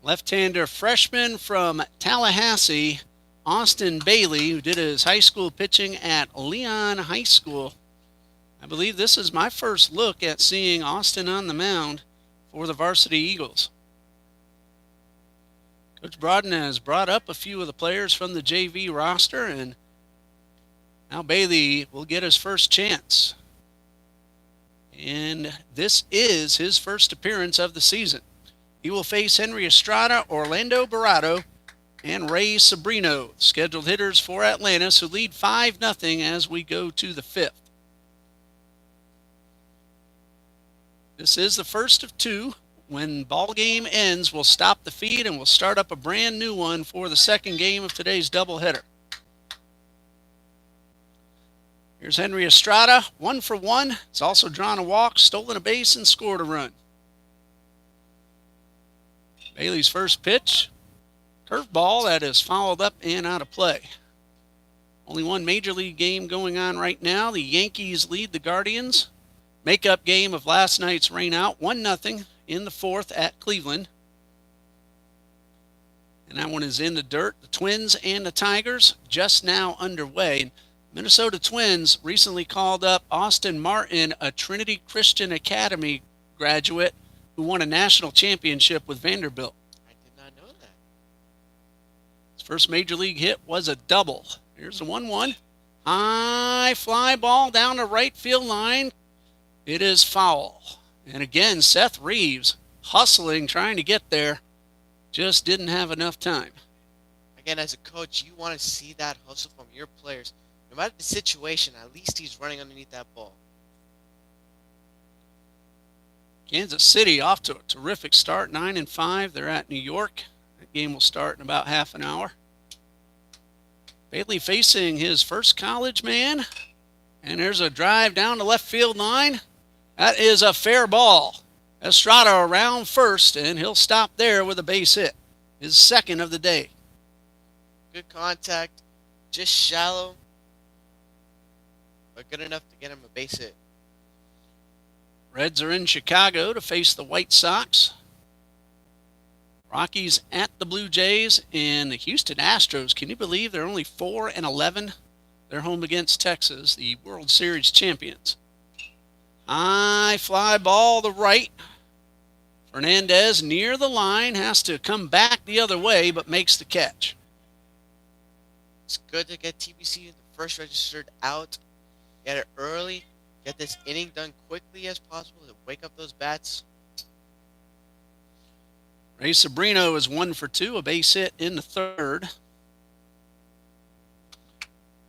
Left-hander freshman from Tallahassee, Austin Bailey, who did his high school pitching at Leon High School. I believe this is my first look at seeing Austin on the mound for the Varsity Eagles. Coach Broaden has brought up a few of the players from the JV roster, and now Bailey will get his first chance. And this is his first appearance of the season. He will face Henry Estrada, Orlando Barato, and Ray Sabrino, scheduled hitters for Atlantis, who lead 5-0 as we go to the 5th. This is the first of 2. When ball game ends, we'll stop the feed and we'll start up a brand new one for the second game of today's doubleheader. Here's Henry Estrada, 1 for 1. He's also drawn a walk, stolen a base, and scored a run. Bailey's first pitch, curveball that is fouled up and out of play. Only one major league game going on right now. The Yankees lead the Guardians. Makeup game of last night's rainout, 1-0 in the fourth at Cleveland. And that one is in the dirt. The Twins and the Tigers just now underway. Minnesota Twins recently called up Austin Martin, a Trinity Christian Academy graduate who won a national championship with Vanderbilt. I did not know that. His first major league hit was a double. Here's the 1-1. High fly ball down the right field line. It is foul. And again, Seth Reeves hustling, trying to get there. Just didn't have enough time. Again, as a coach, you want to see that hustle from your players. No matter the situation, at least he's running underneath that ball. Kansas City off to a terrific start, 9-5. They're at New York. That game will start in about half an hour. Bailey facing his first college man. And there's a drive down the left field line. That is a fair ball. Estrada around first, and he'll stop there with a base hit. His second of the day. Good contact, just shallow, but good enough to get him a base hit. Reds are in Chicago to face the White Sox. Rockies at the Blue Jays, and the Houston Astros. Can you believe they're only 4-11? They're home against Texas, the World Series champions. High fly ball to right. Fernandez near the line, has to come back the other way, but makes the catch. It's good to get TBC the first registered out. Get it early. Get this inning done quickly as possible to wake up those bats. Ray Sabrino is 1 for 2, a base hit in the third.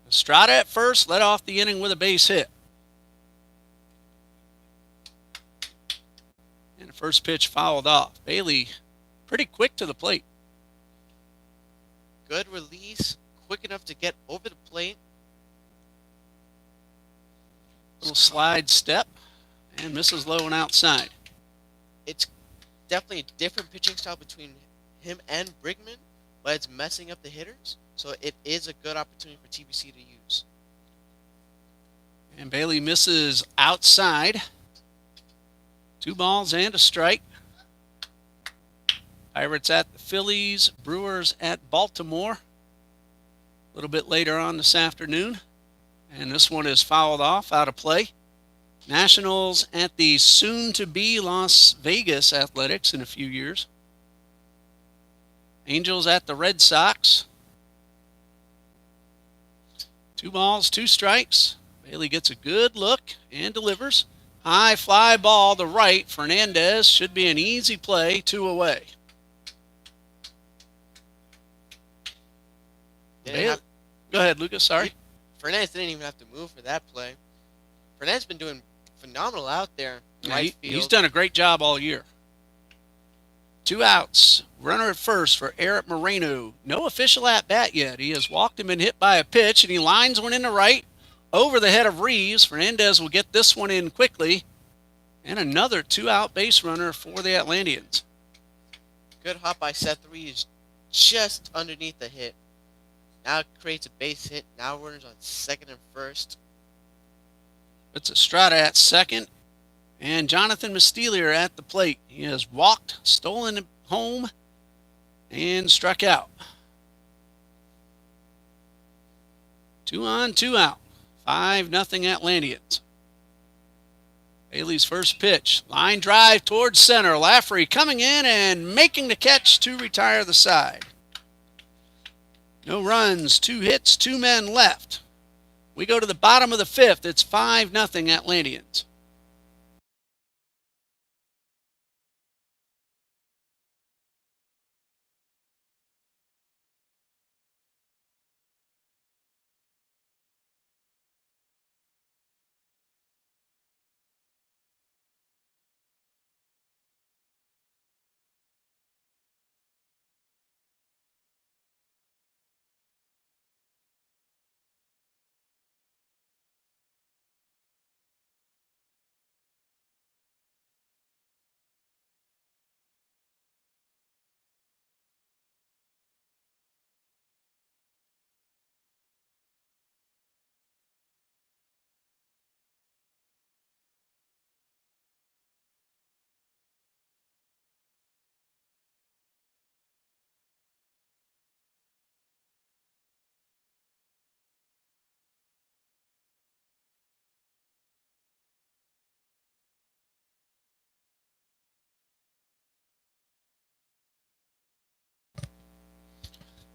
Estrada at first, led off the inning with a base hit. And the first pitch fouled off. Bailey pretty quick to the plate. Good release, quick enough to get over the plate. Little slide step, and misses low and outside. It's definitely a different pitching style between him and Brigman, but it's messing up the hitters. So it is a good opportunity for TBC to use. And Bailey misses outside. 2 balls and a strike. Pirates at the Phillies, Brewers at Baltimore. A little bit later on this afternoon. And this one is fouled off, out of play. Nationals at the soon-to-be Las Vegas Athletics in a few years. Angels at the Red Sox. 2 balls, 2 strikes. Bailey gets a good look and delivers. High fly ball to right. Fernandez, should be an easy play, 2 away. Go ahead, Lucas, sorry. Fernandez didn't even have to move for that play. Fernandez been doing phenomenal out there in right field. He's done a great job all year. 2 outs. Runner at first for Eric Moreno. No official at-bat yet. He has walked and been hit by a pitch, and he lines one in the right over the head of Reeves. Fernandez will get this one in quickly. And another 2-out base runner for the Atlanteans. Good hop by Seth Reeves just underneath the hit. Now it creates a base hit. Now runners on second and first. It's Estrada at second. And Jonathan Mastelier at the plate. He has walked, stolen home, and struck out. 2 on, 2 out. 5-0 Atlanteans. Bailey's first pitch. Line drive towards center. Laffrey coming in and making the catch to retire the side. No runs, 2 hits, 2 men left. We go to the bottom of the 5th. It's 5-0 Atlanteans.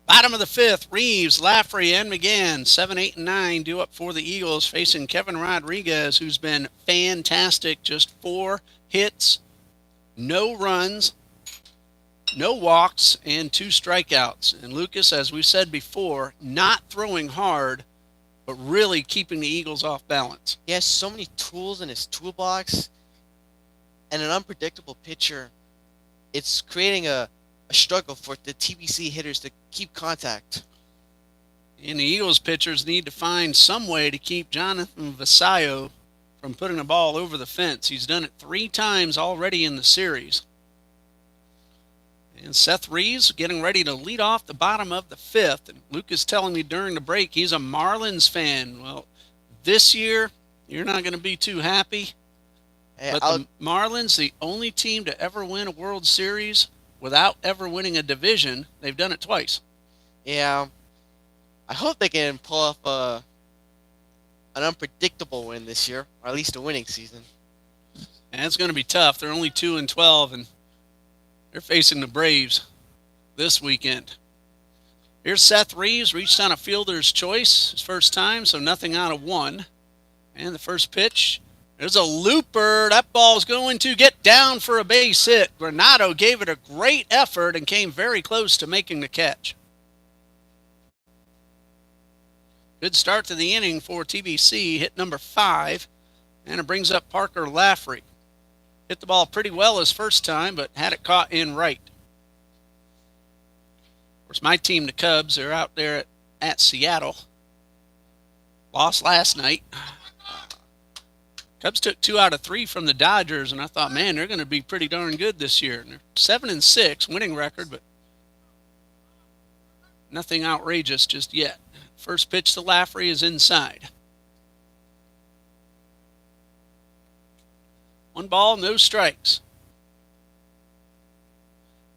Bottom of the fifth, Reeves, Laffrey, and McGann, 7, 8, and 9, due up for the Eagles, facing Kevin Rodriguez, who's been fantastic. Just 4 hits, no runs, no walks, and 2 strikeouts. And Lucas, as we said before, not throwing hard, but really keeping the Eagles off balance. He has so many tools in his toolbox, and an unpredictable pitcher. It's creating a struggle for the TBC hitters to keep contact. And the Eagles pitchers need to find some way to keep Jonathan Vasallo from putting the ball over the fence. He's done it 3 times already in the series. And Seth Reeves getting ready to lead off the bottom of the fifth. And Luke is telling me during the break he's a Marlins fan. Well, this year you're not going to be too happy. Hey, But the Marlins, the only team to ever win a World Series without ever winning a division, they've done it twice. Yeah, I hope they can pull off an unpredictable win this year, or at least a winning season. And it's going to be tough. They're only 2-12, and they're facing the Braves this weekend. Here's Seth Reeves, reached on a fielder's choice, his first time, so nothing out of 1. And the first pitch, there's a looper. That ball's going to get down for a base hit. Granado gave it a great effort and came very close to making the catch. Good start to the inning for TBC, hit number 5, and it brings up Parker Laffrey. Hit the ball pretty well his first time, but had it caught in right. Of course, my team, the Cubs, are out there at Seattle. Lost last night. Cubs took 2 out of 3 from the Dodgers, and I thought, man, they're going to be pretty darn good this year. And they're 7-6, winning record, but nothing outrageous just yet. First pitch to Laffrey is inside. 1 ball, no strikes.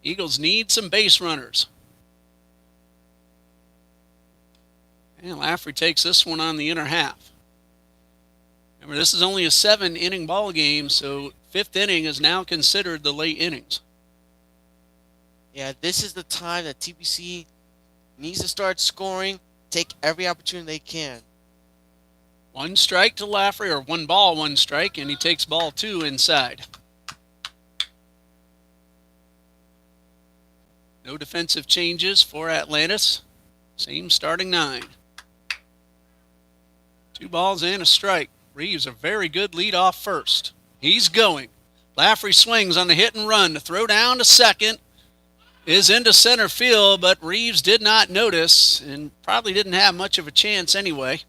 Eagles need some base runners. And Laffrey takes this one on the inner half. Remember, this is only a 7-inning ball game, so 5th inning is now considered the late innings. Yeah, this is the time that TBC needs to start scoring, take every opportunity they can. 1 strike to Laffrey, or 1 ball, 1 strike, and he takes ball 2 inside. No defensive changes for Atlantis. Same starting 9. 2 balls and a strike. Reeves, a very good leadoff first. He's going. Laffrey swings on the hit and run. The throw down to second is into center field, but Reeves did not notice and probably didn't have much of a chance anyway.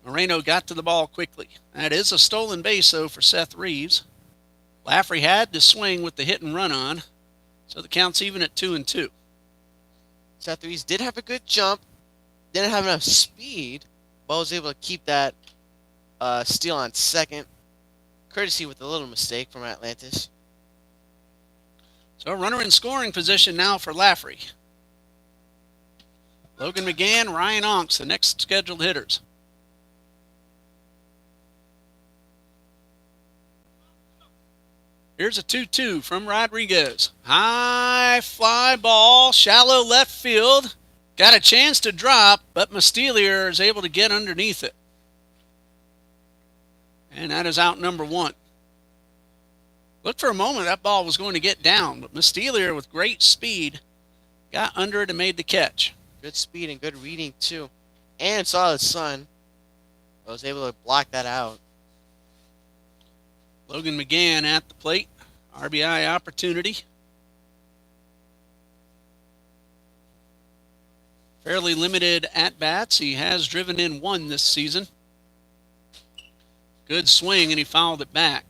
Moreno got to the ball quickly. That is a stolen base, though, for Seth Reeves. Laffrey had to swing with the hit and run on, so the count's even at 2-2. Seth Reeves did have a good jump, didn't have enough speed, but was able to keep that steal on second, courtesy with a little mistake from Atlantis. So a runner in scoring position now for Laffrey. Logan McGann, Ryan Onks, the next scheduled hitters. Here's a 2-2 from Rodriguez. High fly ball, shallow left field. Got a chance to drop, but Mastelier is able to get underneath it. And that is out number 1. Looked for a moment that ball was going to get down, but Mastelier with great speed got under it and made the catch. Good speed and good reading, too. And saw his son. I was able to block that out. Logan McGann at the plate. RBI opportunity. Fairly limited at-bats. He has driven in 1 this season. Good swing, and he fouled it back.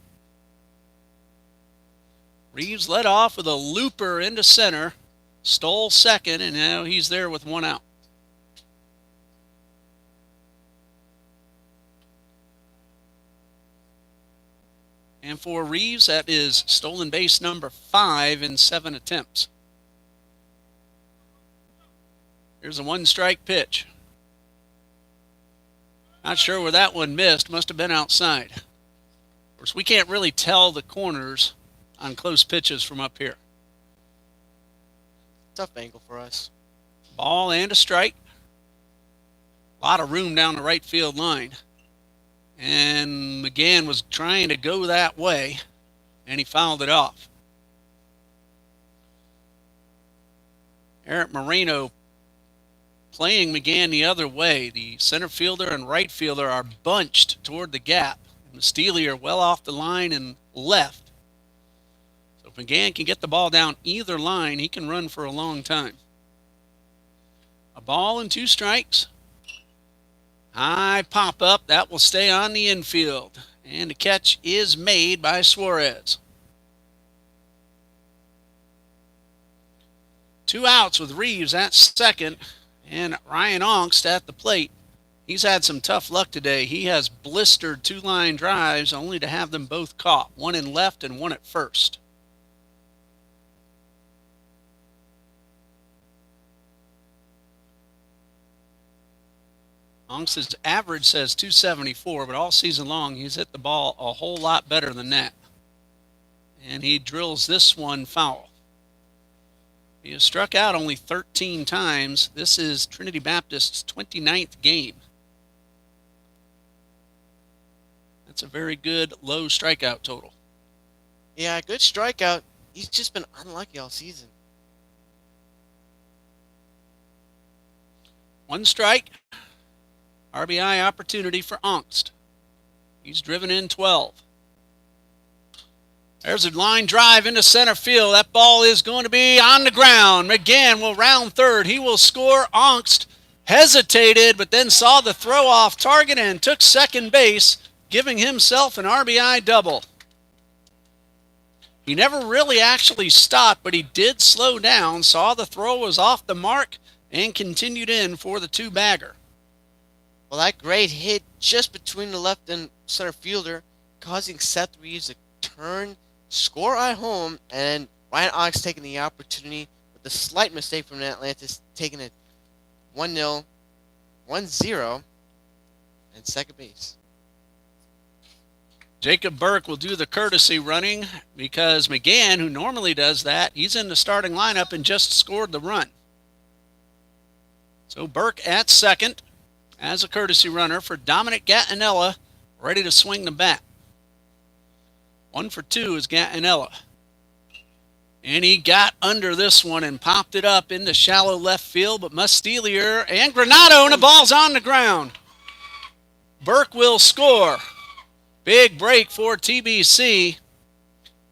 Reeves led off with a looper into center. Stole second, and now he's there with 1 out. And for Reeves, that is stolen base number 5 in 7 attempts. Here's a 1-strike pitch. Not sure where that one missed. Must have been outside. Of course, we can't really tell the corners on close pitches from up here. Tough angle for us. Ball and a strike. A lot of room down the right field line. And McGann was trying to go that way, and he fouled it off. Eric Moreno playing McGann the other way. The center fielder and right fielder are bunched toward the gap. Steelier well off the line and left. So if McGann can get the ball down either line, he can run for a long time. A ball and 2 strikes. High pop up. That will stay on the infield. And the catch is made by Suarez. 2 outs with Reeves at second and Ryan Ongst at the plate. He's had some tough luck today. He has blistered 2 line drives only to have them both caught. One in left and one at first. Ongst's average says 274, but all season long he's hit the ball a whole lot better than that. And he drills this one foul. He has struck out only 13 times. This is Trinity Baptist's 29th game. That's a very good low strikeout total. Yeah, good strikeout. He's just been unlucky all season. 1 strike. RBI opportunity for Ongst. He's driven in 12. There's a line drive into center field. That ball is going to be on the ground. McGann will round third. He will score. Ongst hesitated, but then saw the throw off target and took second base, giving himself an RBI double. He never really actually stopped, but he did slow down, saw the throw was off the mark, and continued in for the 2-bagger. Well, that great hit just between the left and center fielder, causing Seth Reeves to turn, score at home, and Ryan Ongst taking the opportunity with a slight mistake from Atlantis, taking it 1-0, 1-0, and second base. Jacob Burke will do the courtesy running because McGann, who normally does that, he's in the starting lineup and just scored the run. So Burke at second as a courtesy runner for Dominic Gattinella, ready to swing the bat. 1 for 2 is Gattinella. And he got under this one and popped it up into shallow left field, but Mustelier and Granado, and the ball's on the ground. Burke will score. Big break for TBC.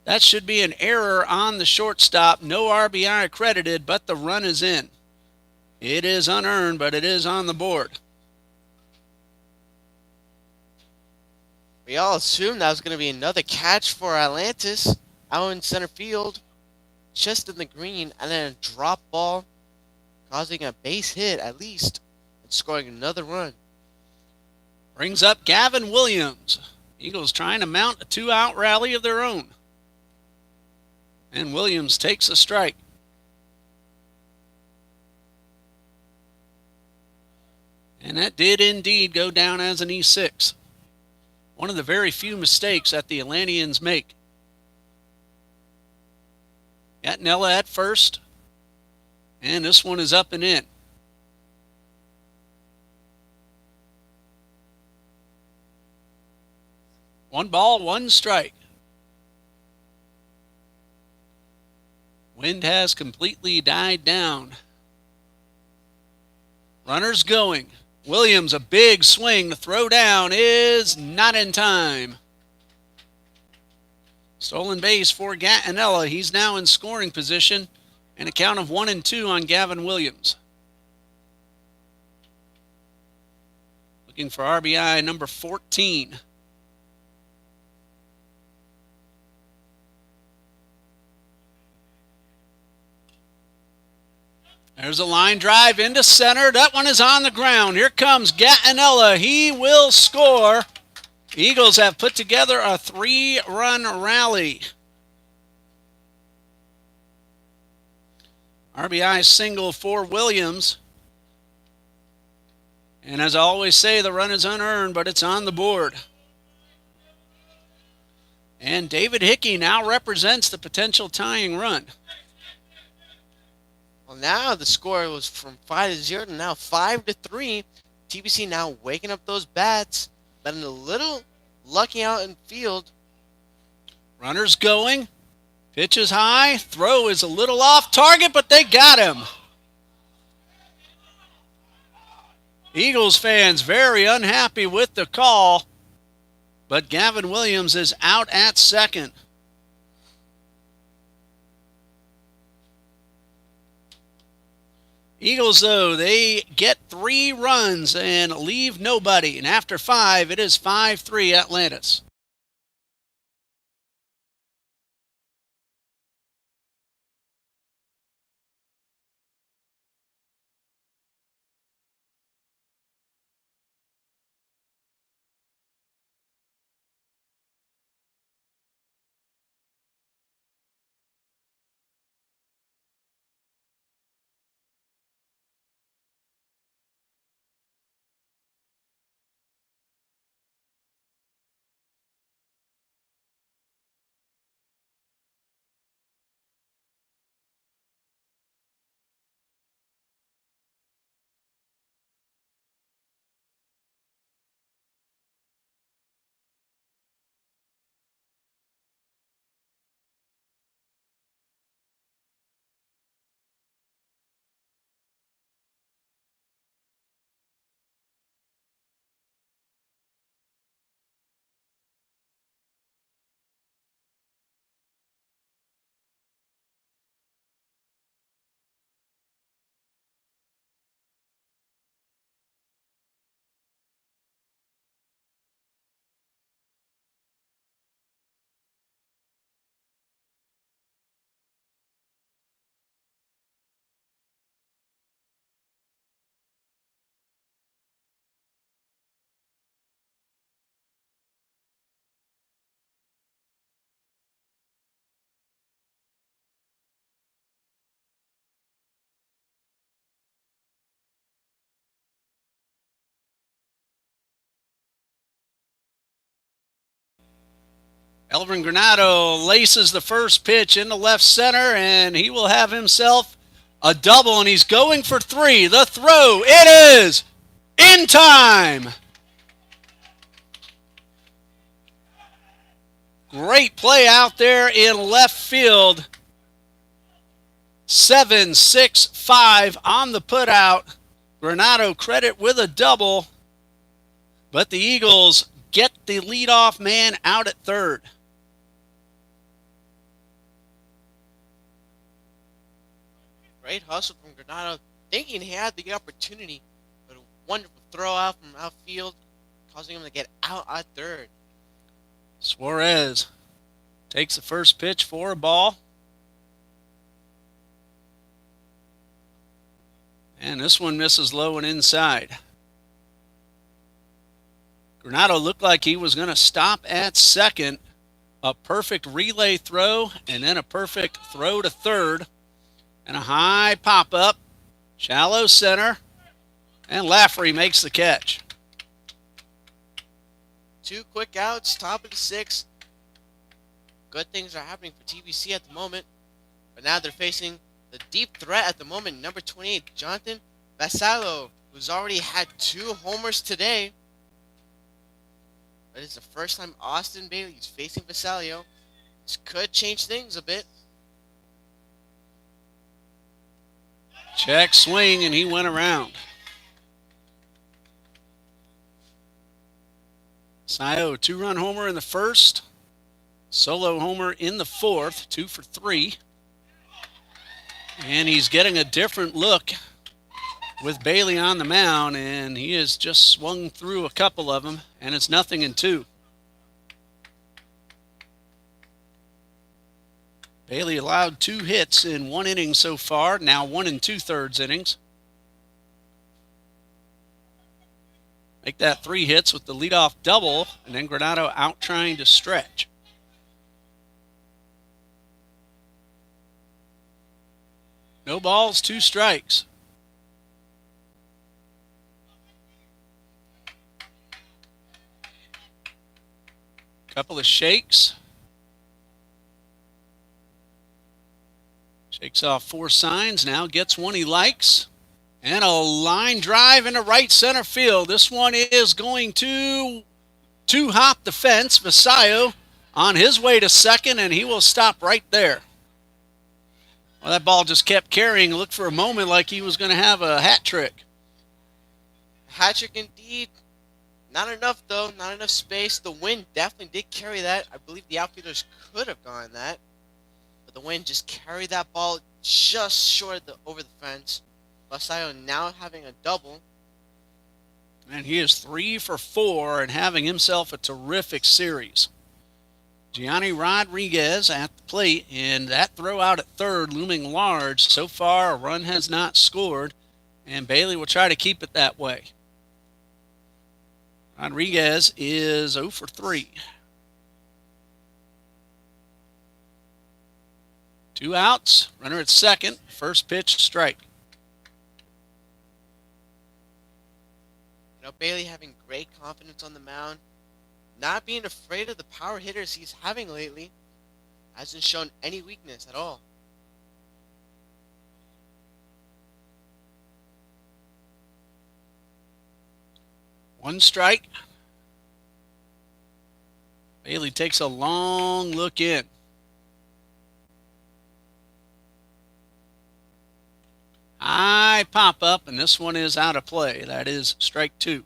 That should be an error on the shortstop. No RBI credited, but the run is in. It is unearned, but it is on the board. We all assumed that was going to be another catch for Atlantis out in center field, just in the green, and then a drop ball, causing a base hit at least, and scoring another run. Brings up Gavin Williams. Eagles trying to mount a 2-out rally of their own. And Williams takes a strike. And that did indeed go down as an E6. One of the very few mistakes that the Atlanteans make. Gattinella at first. And this one is up and in. One ball, 1 strike. Wind has completely died down. Runners going. Williams, a big swing. The throw down is not in time. Stolen base for Gattinella. He's now in scoring position, and a count of 1-2 on Gavin Williams. Looking for RBI number 14. There's a line drive into center. That one is on the ground. Here comes Gattinella. He will score. Eagles have put together a 3-run rally. RBI single for Williams. And as I always say, the run is unearned, but it's on the board. And David Hickey now represents the potential tying run. Well, now the score was from 5-0 to now 5-3. TBC now waking up those bats, letting a little lucky out in field. Runners going. Pitch is high. Throw is a little off target, but they got him. Eagles fans very unhappy with the call, but Gavin Williams is out at second. Eagles, though, they get 3 runs and leave nobody. And after 5, it is 5-3 Atlantis. Elvin Granado laces the first pitch into left center, and he will have himself a double, and he's going for 3. The throw, it is in time. Great play out there in left field. 7-6-5 on the putout. Granado credit with a double, but the Eagles get the leadoff man out at third. Great hustle from Granado, thinking he had the opportunity, but a wonderful throw out from outfield, causing him to get out at third. Suarez takes the first pitch for a ball. And this one misses low and inside. Granado looked like he was going to stop at second. A perfect relay throw, and then a perfect throw to third. And a high pop-up, shallow center, and Lafferty makes the catch. 2 quick outs, top of the 6th. Good things are happening for TBC at the moment, but now they're facing the deep threat at the moment, number 28, Jonathan Vassallo, who's already had 2 homers today. But it's the first time Austin Bailey is facing Vassallo. This could change things a bit. Check swing, and he went around. Sayo, 2-run homer in the first. Solo homer in the fourth, 2 for 3. And he's getting a different look with Bailey on the mound, and he has just swung through a couple of them, and it's 0-2. Bailey allowed 2 hits in 1 inning so far, now 1 2/3 innings. Make that 3 hits with the leadoff double, and then Granado out trying to stretch. No balls, 2 strikes. Couple of shakes. Shakes off 4 signs, now gets one he likes. And a line drive into right center field. This one is going to two-hop the fence. Vasallo on his way to second, and he will stop right there. Well, that ball just kept carrying. Looked for a moment like he was going to have a hat trick. Hat trick indeed. Not enough, though. Not enough space. The wind definitely did carry that. I believe the outfielders could have gone that. But the wind just carried that ball just short over the fence. Vasallo now having a double. And he is 3 for 4 and having himself a terrific series. Gianni Rodriguez at the plate, and that throw out at third looming large. So far, a run has not scored, and Bailey will try to keep it that way. Rodriguez is 0 for 3. 2 outs, runner at second, first pitch strike. Bailey having great confidence on the mound, not being afraid of the power hitters he's having lately, hasn't shown any weakness at all. One strike. Bailey takes a long look in. High pop up, and this one is out of play. That is strike 2.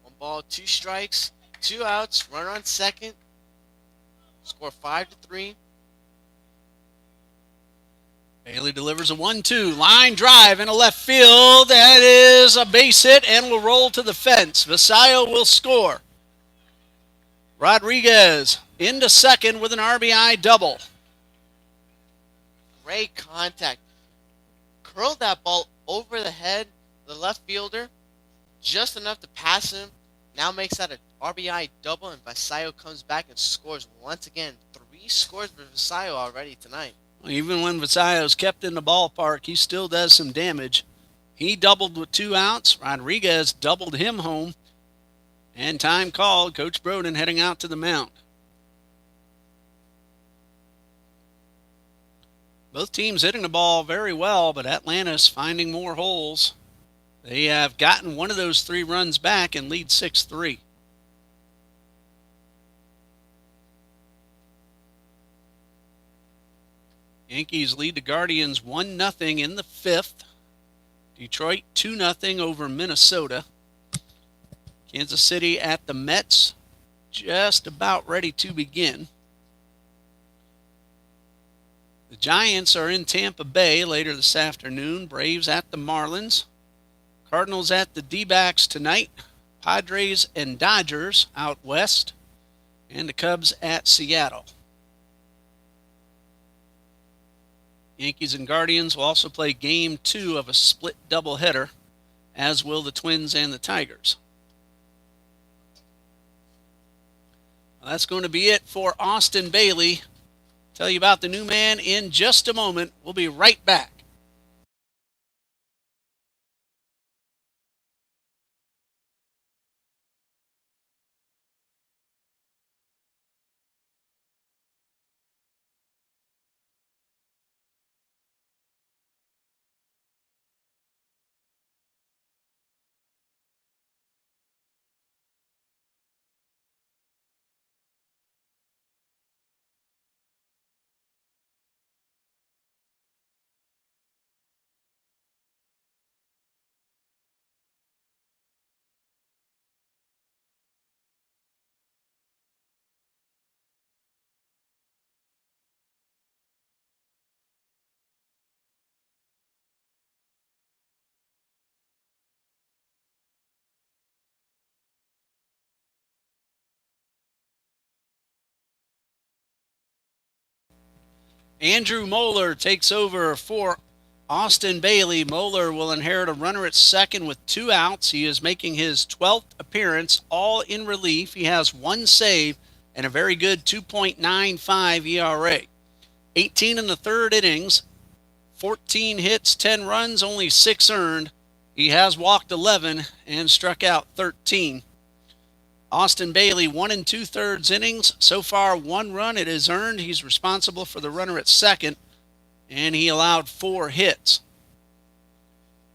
One ball, 2 strikes, 2 outs, runner on second. Score 5-3. Bailey delivers a 1-2. Line drive into left field. That is a base hit and will roll to the fence. Vasallo will score. Rodriguez into second with an RBI double. Great contact. Curled that ball over the head of the left fielder. Just enough to pass him. Now makes that an RBI double, and Vasallo comes back and scores once again. 3 scores for Vasallo already tonight. Even when Vasallo's kept in the ballpark, he still does some damage. He doubled with 2 outs. Rodriguez doubled him home. And time called. Coach Broden heading out to the mound. Both teams hitting the ball very well, but Atlantis finding more holes. They have gotten one of those 3 runs back and lead 6-3. Yankees lead the Guardians 1-0 in the 5th. Detroit 2-0 over Minnesota. Kansas City at the Mets, just about ready to begin. The Giants are in Tampa Bay later this afternoon. Braves at the Marlins. Cardinals at the D-backs tonight. Padres and Dodgers out west. And the Cubs at Seattle. Yankees and Guardians will also play Game 2 of a split doubleheader, as will the Twins and the Tigers. Well, that's going to be it for Austin Bailey. Tell you about the new man in just a moment. We'll be right back. Andrew Moeller takes over for Austin Bailey. Moeller will inherit a runner at second with 2 outs. He is making his 12th appearance, all in relief. He has 1 save and a very good 2.95 ERA. 18 in the 3rd innings, 14 hits, 10 runs, only 6 earned. He has walked 11 and struck out 13. Austin Bailey, 1 2/3 innings. So far, 1 run. It is earned. He's responsible for the runner at second, and he allowed 4 hits.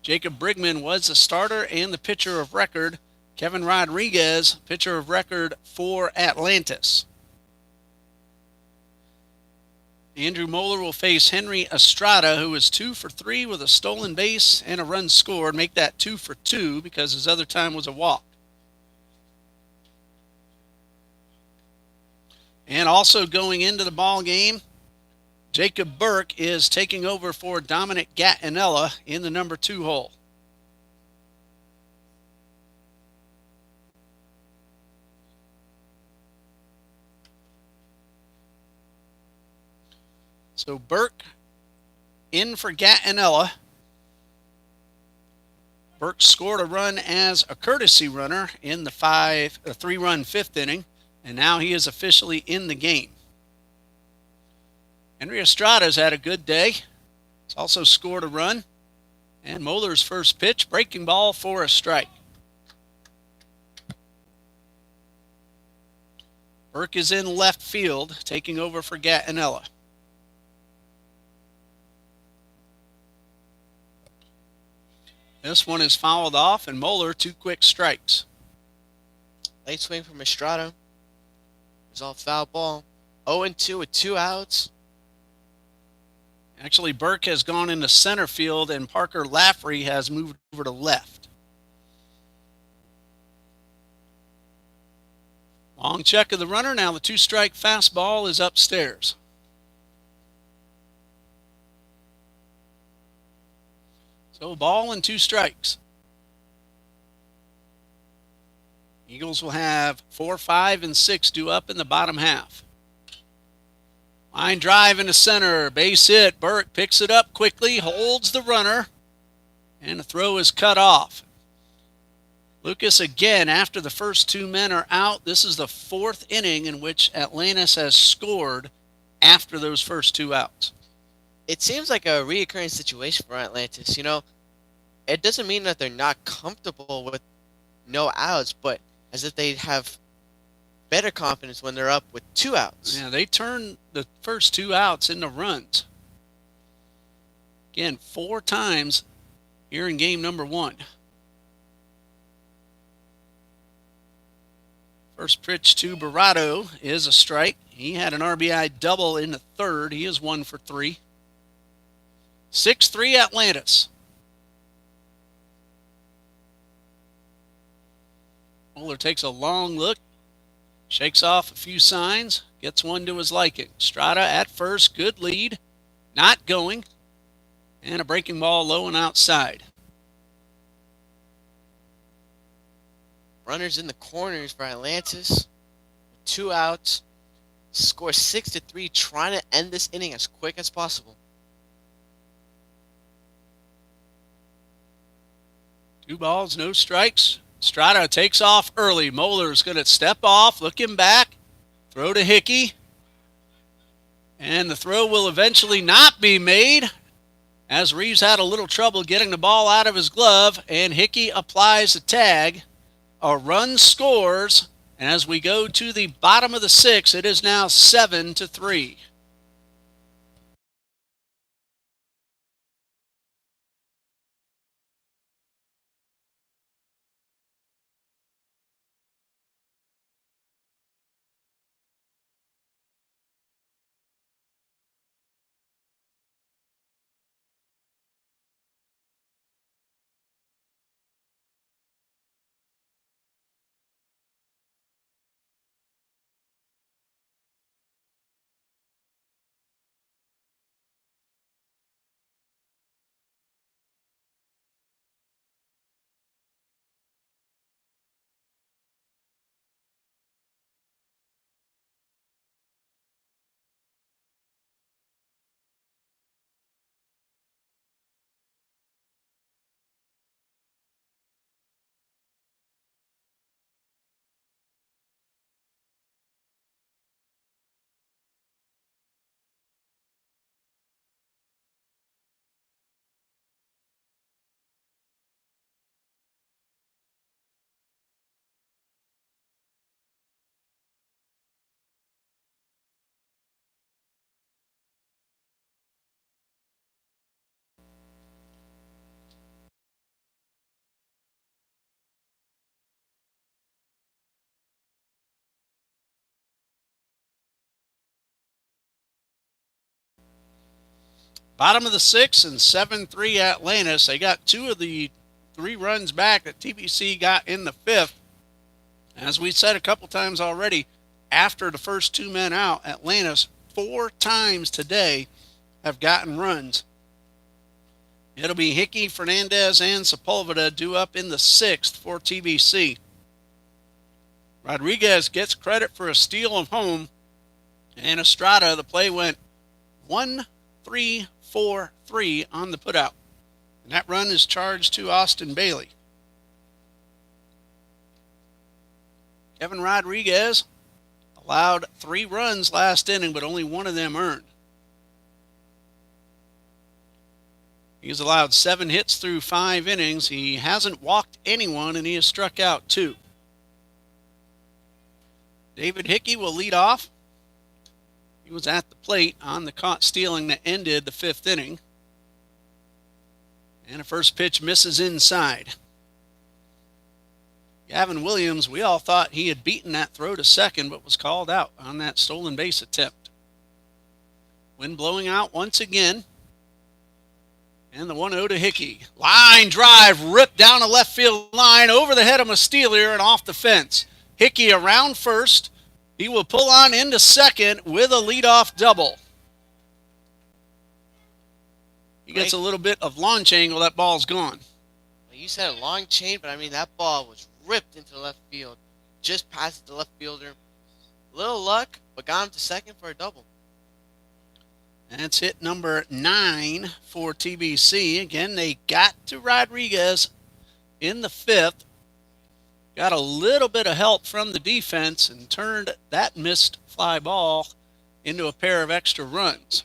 Jacob Brigman was the starter and the pitcher of record. Kevin Rodriguez, pitcher of record for Atlantis. Andrew Moeller will face Henry Estrada, who is 2 for 3 with a stolen base and a run scored. Make that 2 for 2 because his other time was a walk. And also going into the ball game, Jacob Burke is taking over for Dominic Gattinella in the number 2 hole. So Burke in for Gattinella. Burke scored a run as a courtesy runner in the 3-run 5th inning, and now he is officially in the game. Henry Estrada's had a good day. He's also scored a run. And Moeller's first pitch, breaking ball for a strike. Burke is in left field, taking over for Gattinella. This one is fouled off, and Moeller 2 quick strikes. Late swing from Estrada. It's all foul ball. 0-2 with 2 outs. Actually, Burke has gone into center field, and Parker Laffrey has moved over to left. Long check of the runner. Now the 2-strike fastball is upstairs. So ball and 2 strikes. Eagles will have 4, 5, and 6 due up in the bottom half. Line drive into center. Base hit. Burke picks it up quickly, holds the runner, and the throw is cut off. Lucas again, after the first 2 men are out, this is the 4th inning in which Atlantis has scored after those first 2 outs. It seems like a reoccurring situation for Atlantis. You know, it doesn't mean that they're not comfortable with no outs, but as if they have better confidence when they're up with 2 outs. Yeah, they turn the first 2 outs into runs. Again, 4 times here in game number 1. First pitch to Barado is a strike. He had an RBI double in the 3rd. He is 1 for 3. 6-3 Atlantis. Moeller takes a long look, shakes off a few signs, gets one to his liking. Estrada at first, good lead, not going, and a breaking ball low and outside. Runners in the corners for Atlantis. 2 outs. Score 6-3, trying to end this inning as quick as possible. 2 balls, no strikes. Estrada takes off early. Moeller's going to step off, looking back, throw to Hickey. And the throw will eventually not be made, as Reeves had a little trouble getting the ball out of his glove, and Hickey applies a tag. A run scores, and as we go to the bottom of the 6th, it is now 7-3. Bottom of the sixth and 7-3 Atlantis. They got two of the 3 runs back that TBC got in the fifth. As we said a couple times already, after the first 2 men out, Atlantis 4 times today have gotten runs. It'll be Hickey, Fernandez, and Sepulveda due up in the 6th for TBC. Rodriguez gets credit for a steal of home. And Estrada, the play went 1-3-4-3 on the putout. And that run is charged to Austin Bailey. Kevin Rodriguez allowed 3 runs last inning, but only 1 of them earned. He's allowed 7 hits through 5 innings. He hasn't walked anyone, and he has struck out 2. David Hickey will lead off. He was at the plate on the caught stealing that ended the 5th inning. And a first pitch misses inside. Gavin Williams, we all thought he had beaten that throw to second, but was called out on that stolen base attempt. Wind blowing out once again. And the 1-0 to Hickey. Line drive ripped down a left field line over the head of Masteelier and off the fence. Hickey around first. He will pull on into second with a leadoff double. He gets a little bit of launch angle. That ball's gone. Well, you said a long chain, but I mean that ball was ripped into left field. Just past the left fielder. Little luck, but got him to second for a double. That's hit number 9 for TBC. Again, they got to Rodriguez in the 5th. Got a little bit of help from the defense and turned that missed fly ball into a pair of extra runs.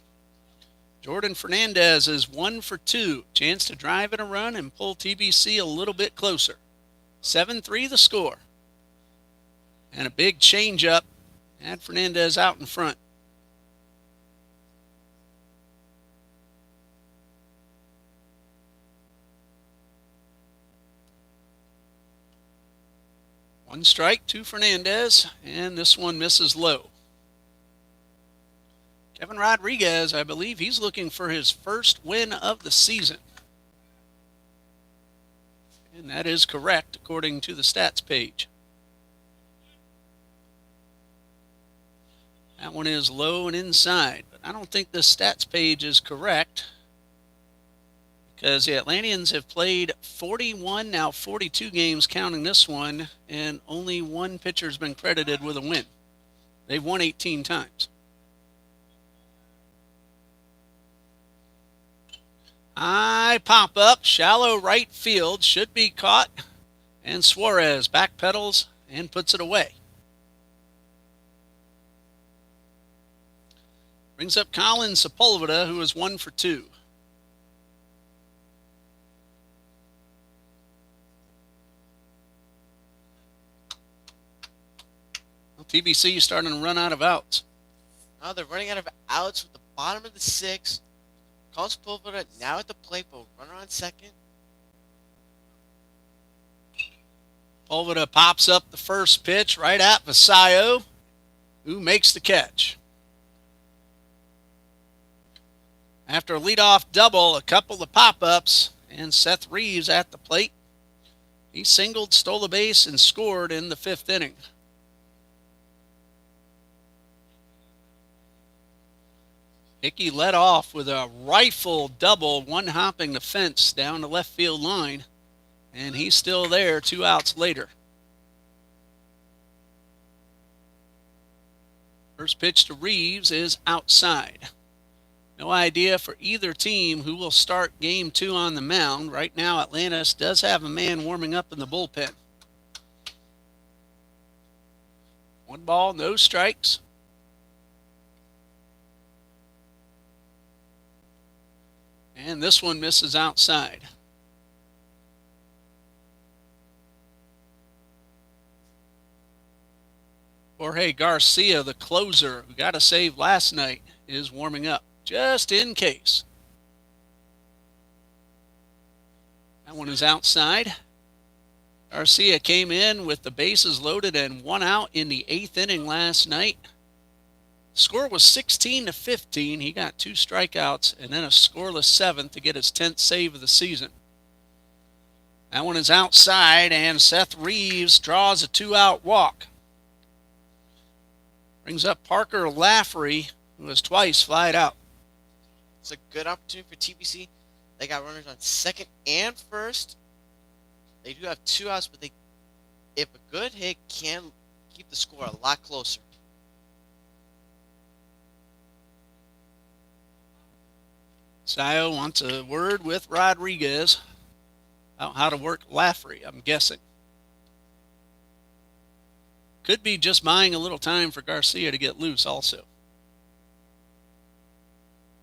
Jordan Fernandez is 1 for 2. Chance to drive in a run and pull TBC a little bit closer. 7-3 the score. And a big changeup had Fernandez out in front. One strike to Fernandez, and this one misses low. Kevin Rodriguez, I believe he's looking for his first win of the season. And that is correct, according to the stats page. That one is low and inside, but I don't think the stats page is correct, because the Atlanteans have played 41, now 42 games counting this one, and only 1 pitcher's been credited with a win. They've won 18 times. High pop up, shallow right field, should be caught, and Suarez backpedals and puts it away. Brings up Colin Sepulveda, who is 1 for 2. TBC starting to run out of outs. Now they're running out of outs with the bottom of the 6th. Colin Sepulveda now at the plate, but runner on second. Sepulveda pops up the first pitch right at Vasayo, who makes the catch. After a leadoff double, a couple of pop-ups, and Seth Reeves at the plate. He singled, stole a base, and scored in the 5th inning. Hickey led off with a rifle double, one hopping the fence down the left field line, and he's still there 2 outs later. First pitch to Reeves is outside. No idea for either team who will start game 2 on the mound. Right now, Atlantis does have a man warming up in the bullpen. 1 ball, no strikes. And this one misses outside. Jorge Garcia, the closer, who got a save last night, is warming up, just in case. That one is outside. Garcia came in with the bases loaded and 1 out in the 8th inning last night. Score was 16-15. He got 2 strikeouts and then a scoreless 7th to get his 10th save of the season. That one is outside, and Seth Reeves draws a 2-out walk. Brings up Parker Laffery, who has twice flied out. It's a good opportunity for TBC. They got runners on second and first. They do have 2 outs, but if a good hit can keep the score a lot closer. Sayo wants a word with Rodriguez about how to work Laffery, I'm guessing. Could be just buying a little time for Garcia to get loose also.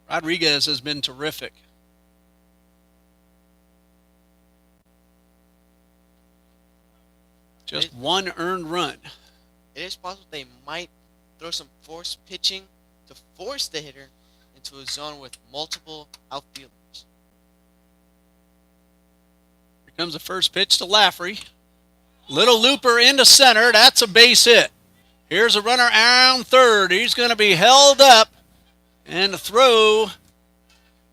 Rodriguez has been terrific. Just 1 earned run. It is possible they might throw some forced pitching to force the hitter into a zone with multiple outfielders. Here comes the first pitch to Laffery. Little looper into center. That's a base hit. Here's a runner around third. He's going to be held up. And the throw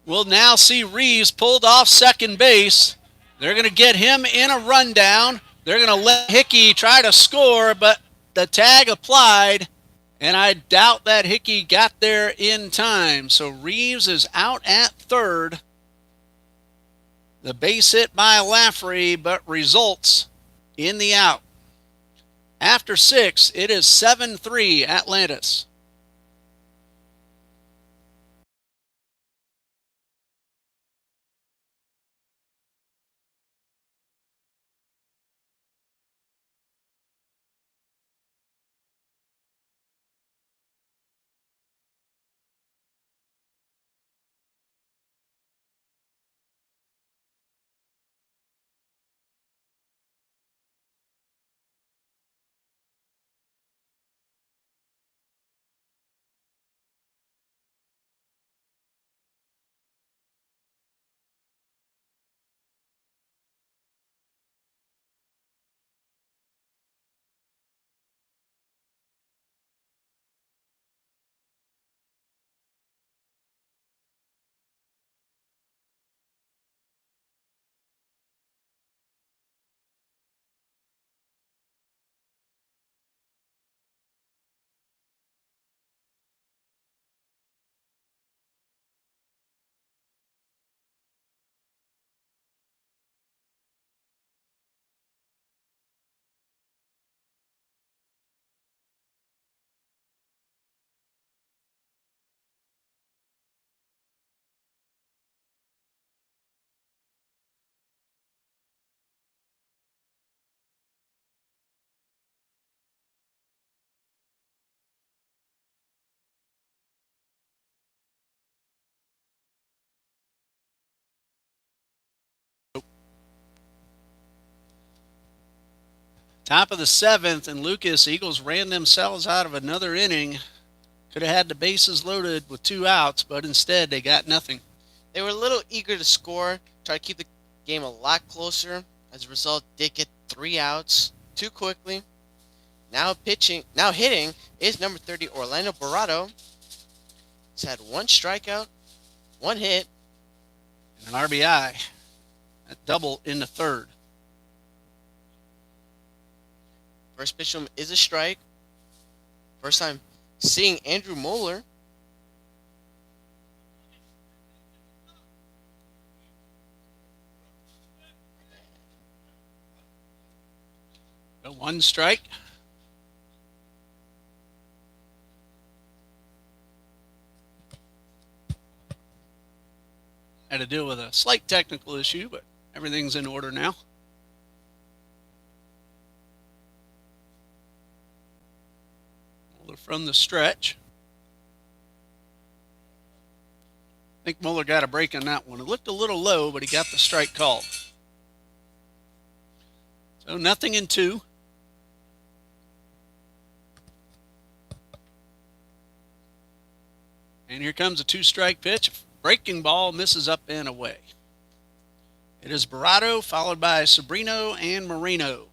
will now see Reeves pulled off second base. They're going to get him in a rundown. They're going to let Hickey try to score, but the tag applied, and I doubt that Hickey got there in time. So Reeves is out at third. The base hit by Laffery, but results in the out. After 6, it is 7-3 Atlantis. Top of the 7th, and Lucas, Eagles ran themselves out of another inning. Could have had the bases loaded with 2 outs, but instead they got nothing. They were a little eager to score, try to keep the game a lot closer. As a result, did get 3 outs too quickly. Now hitting is number 30, Orlando Barado. He's had 1 strikeout, 1 hit, and an RBI. A double in the 3rd. First pitch to him is a strike. First time seeing Andrew Moeller. So 1 strike. Had to deal with a slight technical issue, but everything's in order now. From the stretch. I think Mueller got a break on that one. It looked a little low, but he got the strike called. So 0-2. And here comes a 2-strike pitch. Breaking ball misses up and away. It is Barado, followed by Sobrino and Moreno.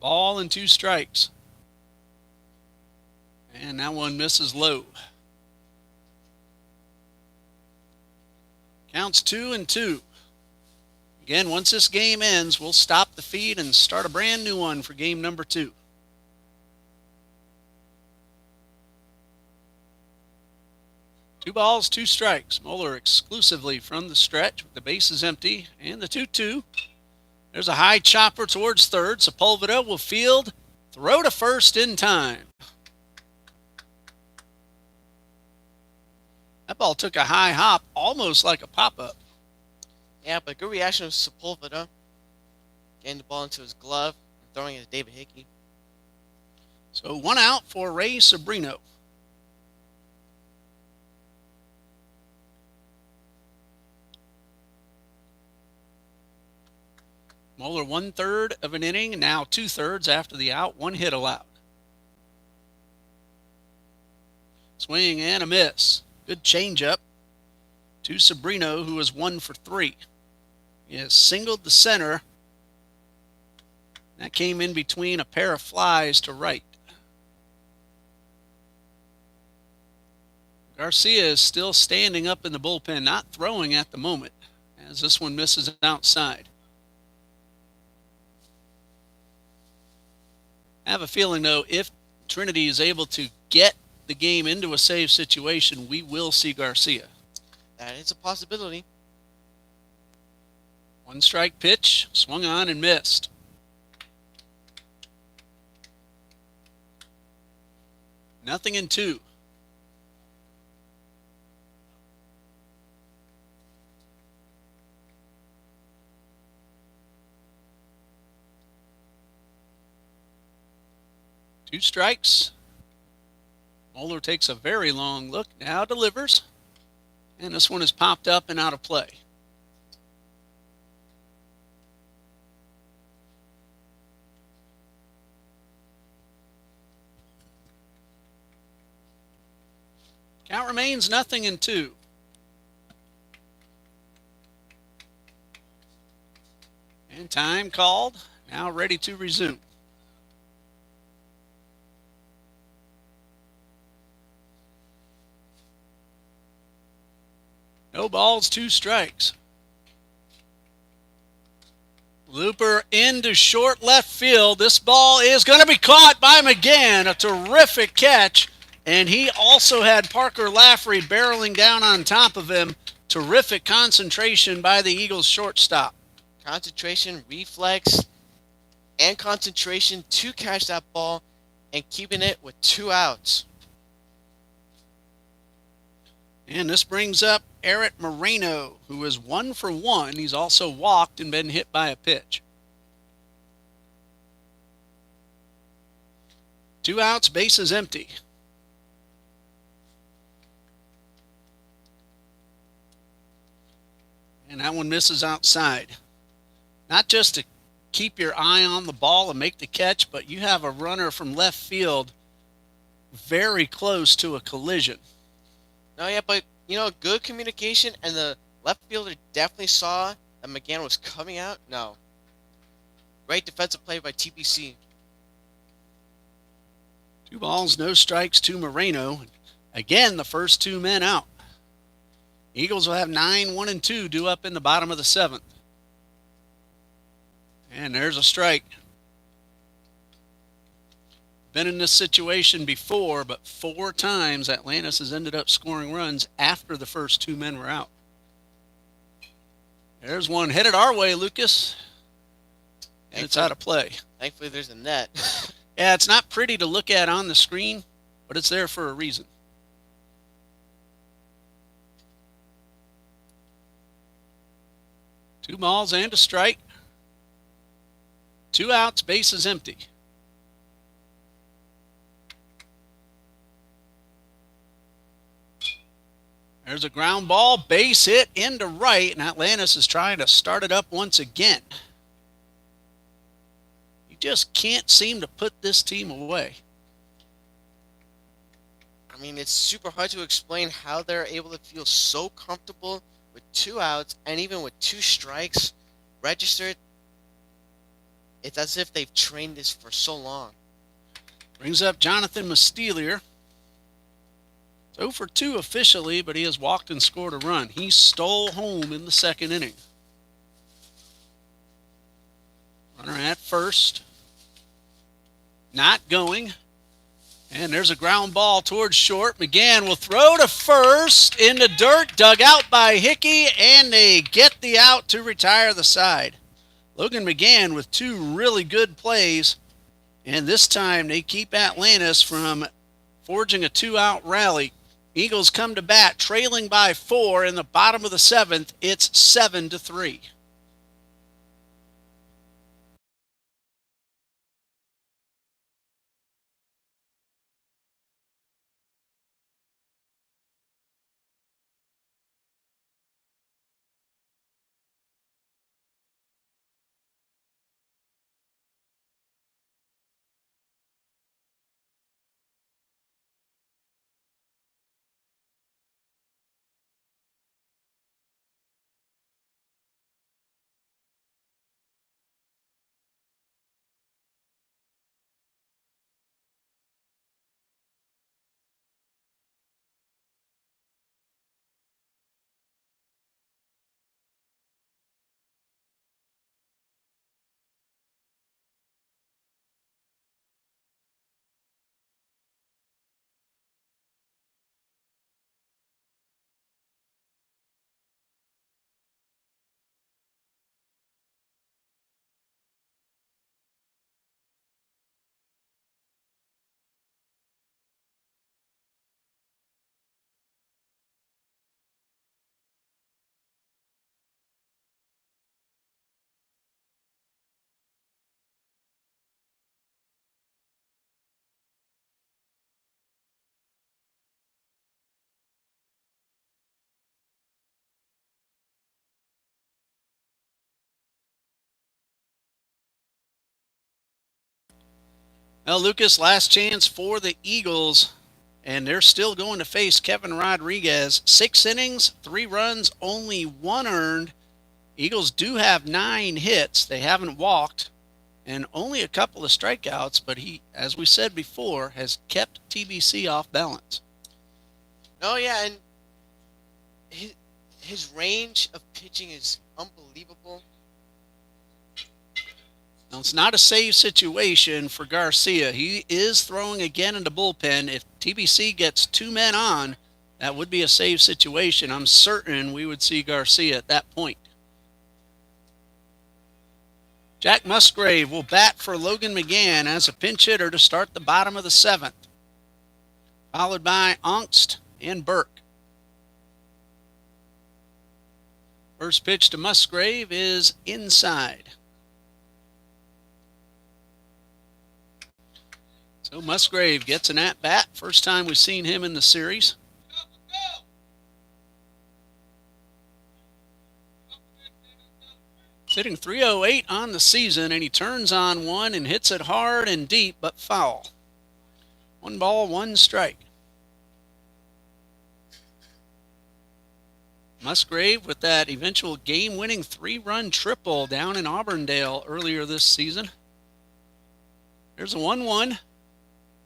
Ball and 2 strikes. And that one misses low. Counts 2-2. Again, once this game ends, we'll stop the feed and start a brand new one for game number 2. Two balls, 2 strikes. Moeller exclusively from the stretch with the bases empty and the 2-2. There's a high chopper towards third. Sepulveda will field, throw to first in time. That ball took a high hop, almost like a pop-up. Yeah, but good reaction of Sepulveda. Getting the ball into his glove and throwing it to David Hickey. So 1 out for Ray Sobrino. Moeller 1/3 of an inning, now 2/3 after the out, 1 hit allowed. Swing and a miss. Good changeup to Sobrino, who is 1 for 3. He has singled the center. That came in between a pair of flies to right. Garcia is still standing up in the bullpen, not throwing at the moment, as this one misses outside. I have a feeling, though, if Trinity is able to get the game into a save situation, we will see Garcia. That is a possibility. 1 strike pitch, swung on and missed. Nothing in 2. Two strikes. Moeller takes a very long look, now delivers. And this one is popped up and out of play. Count remains 0-2. And time called, now ready to resume. No balls, 2 strikes. Looper into short left field. This ball is going to be caught by McGann. A terrific catch. And he also had Parker Lafferty barreling down on top of him. Terrific concentration by the Eagles shortstop. Concentration, reflex, and concentration to catch that ball and keeping it with 2 outs. And this brings up Eric Moreno, who is 1 for 1. He's also walked and been hit by a pitch. 2 outs, bases empty. And that one misses outside. Not just to keep your eye on the ball and make the catch, but you have a runner from left field very close to a collision. No, yeah, but, good communication, and the left fielder definitely saw that McGann was coming out. No. Great defensive play by TBC. 2 balls, no strikes to Moreno. Again, the first 2 men out. Eagles will have 9-1-2 due up in the bottom of the 7th. And there's a strike. Been in this situation before, but 4 times Atlantis has ended up scoring runs after the first 2 men were out. There's one headed our way, Lucas. And it's out of play. Thankfully, there's a net. Yeah, it's not pretty to look at on the screen, but it's there for a reason. Two balls and a strike. 2 outs, bases empty. There's a ground ball, base hit into right, and Atlantis is trying to start it up once again. You just can't seem to put this team away. I mean, it's super hard to explain how they're able to feel so comfortable with 2 outs and even with 2 strikes registered. It's as if they've trained this for so long. Brings up Jonathan Mustelier. 0 for 2 officially, but he has walked and scored a run. He stole home in the second inning. Runner at first. Not going. And there's a ground ball towards short. McGann will throw to first in the dirt, dug out by Hickey, and they get the out to retire the side. Logan McGann with 2 really good plays, and this time they keep Atlantis from forging a 2-out rally. Eagles come to bat, trailing by 4 in the bottom of the 7th. It's 7-3. Well, Lucas, last chance for the Eagles, and they're still going to face Kevin Rodriguez. 6 innings, 3 runs, only 1 earned. Eagles do have 9 hits. They haven't walked, and only a couple of strikeouts, but he, as we said before, has kept TBC off balance. Oh, yeah, and his range of pitching is unbelievable. Now, it's not a save situation for Garcia. He is throwing again in the bullpen. If TBC gets 2 men on, that would be a save situation. I'm certain we would see Garcia at that point. Jack Musgrave will bat for Logan McGann as a pinch hitter to start the bottom of the 7th, followed by Ongst and Burke. First pitch to Musgrave is inside. So Musgrave gets an at-bat. First time we've seen him in the series. Hitting .308 on the season, and he turns on one and hits it hard and deep, but foul. 1 ball, 1 strike. Musgrave with that eventual game-winning 3-run triple down in Auburndale earlier this season. There's a 1-1.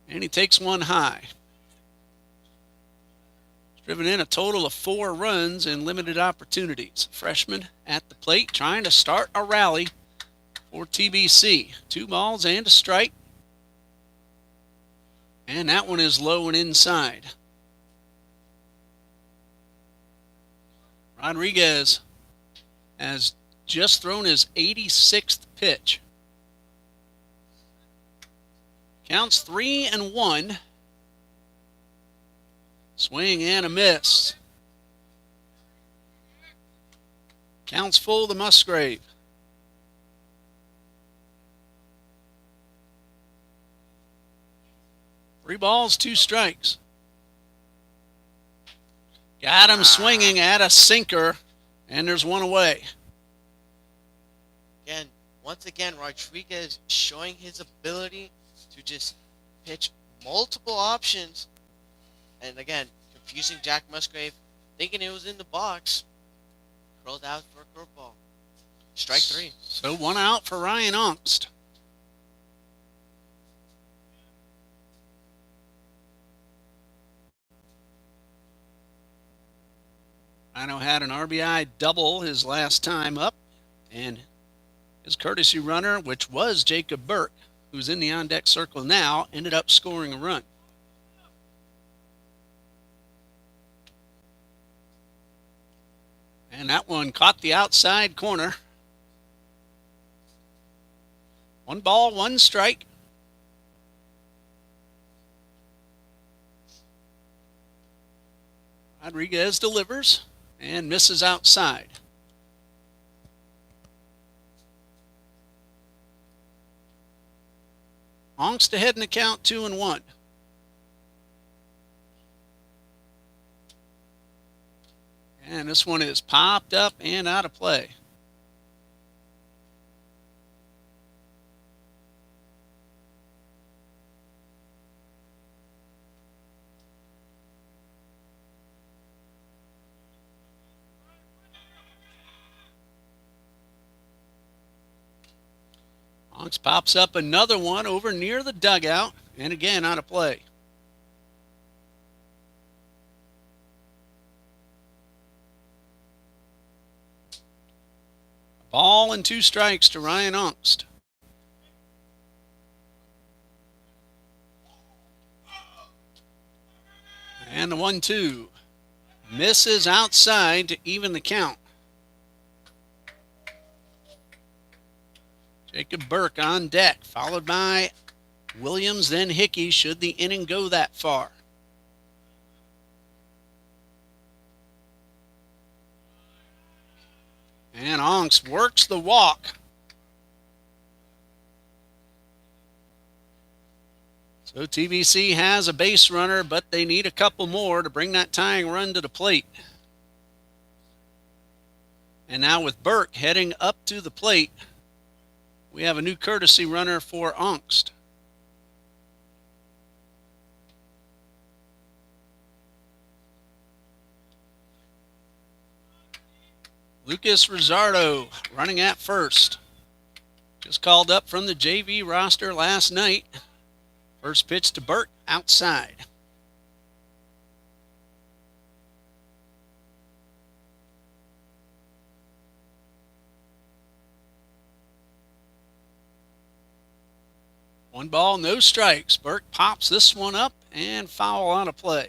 And he takes one high. He's driven in a total of 4 runs in limited opportunities. Freshman at the plate trying to start a rally for TBC. 2 balls and a strike. And that one is low and inside. Rodriguez has just thrown his 86th pitch. Counts 3-1. Swing and a miss. Counts full to Musgrave. Three balls, 2 strikes. Got him swinging at a sinker, and there's 1 away. Once again, Rodriguez showing his ability to just pitch multiple options. And again, confusing Jack Musgrave, thinking it was in the box. Curled out for a curveball. Strike 3. So 1 out for Ryan Ongst. Granato had an RBI double his last time up, and his courtesy runner, which was Jacob Burke, who's in the on-deck circle now, ended up scoring a run. And that one caught the outside corner. 1 ball, 1 strike. Rodriguez delivers and misses outside. Ongst ahead in the count, 2-1. And this one is popped up and out of play. Ongst pops up another one over near the dugout, and again out of play. Ball and 2 strikes to Ryan Ongst. And the 1-2. Misses outside to even the count. Jacob Burke on deck, followed by Williams, then Hickey, should the inning go that far. And Ongst works the walk. So TBC has a base runner, but they need a couple more to bring that tying run to the plate. And now with Burke heading up to the plate, we have a new courtesy runner for Ongst. Lucas Rizzardo running at first. Just called up from the JV roster last night. First pitch to Burke, outside. One ball, no strikes. Burke pops this one up and foul out of play.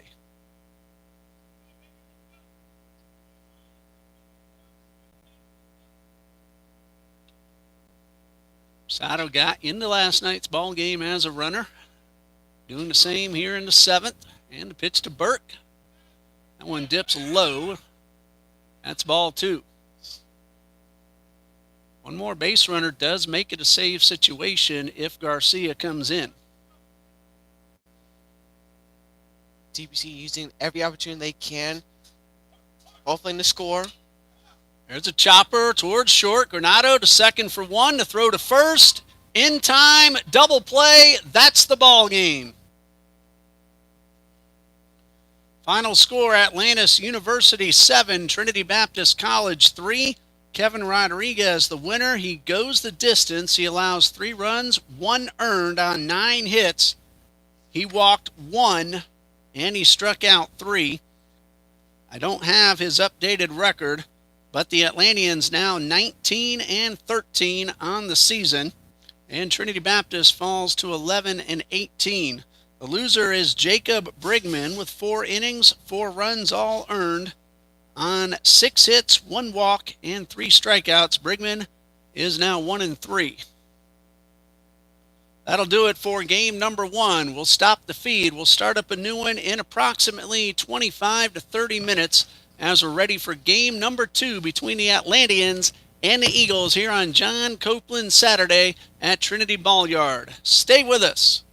Sato got into last night's ball game as a runner. Doing the same here in the 7th. And the pitch to Burke. That one dips low. That's ball 2. One more base runner does make it a save situation if Garcia comes in. TBC using every opportunity they can. Hopefully to score. There's a chopper towards short. Granato to second for 1 to throw to first. In time, double play. That's the ball game. Final score, Atlantis University 7, Trinity Baptist College 3. Kevin Rodriguez, the winner. He goes the distance. He allows 3 runs, 1 earned on 9 hits. He walked 1, and he struck out 3. I don't have his updated record, but the Atlanteans now 19-13 on the season, and Trinity Baptist falls to 11-18. The loser is Jacob Brigman with 4 innings, 4 runs all earned on 6 hits, 1 walk, and 3 strikeouts. Brigman is now 1-3. That'll do it for game number 1. We'll stop the feed. We'll start up a new one in approximately 25 to 30 minutes as we're ready for game number 2 between the Atlanteans and the Eagles here on John Copeland Saturday at Trinity Ball Yard. Stay with us.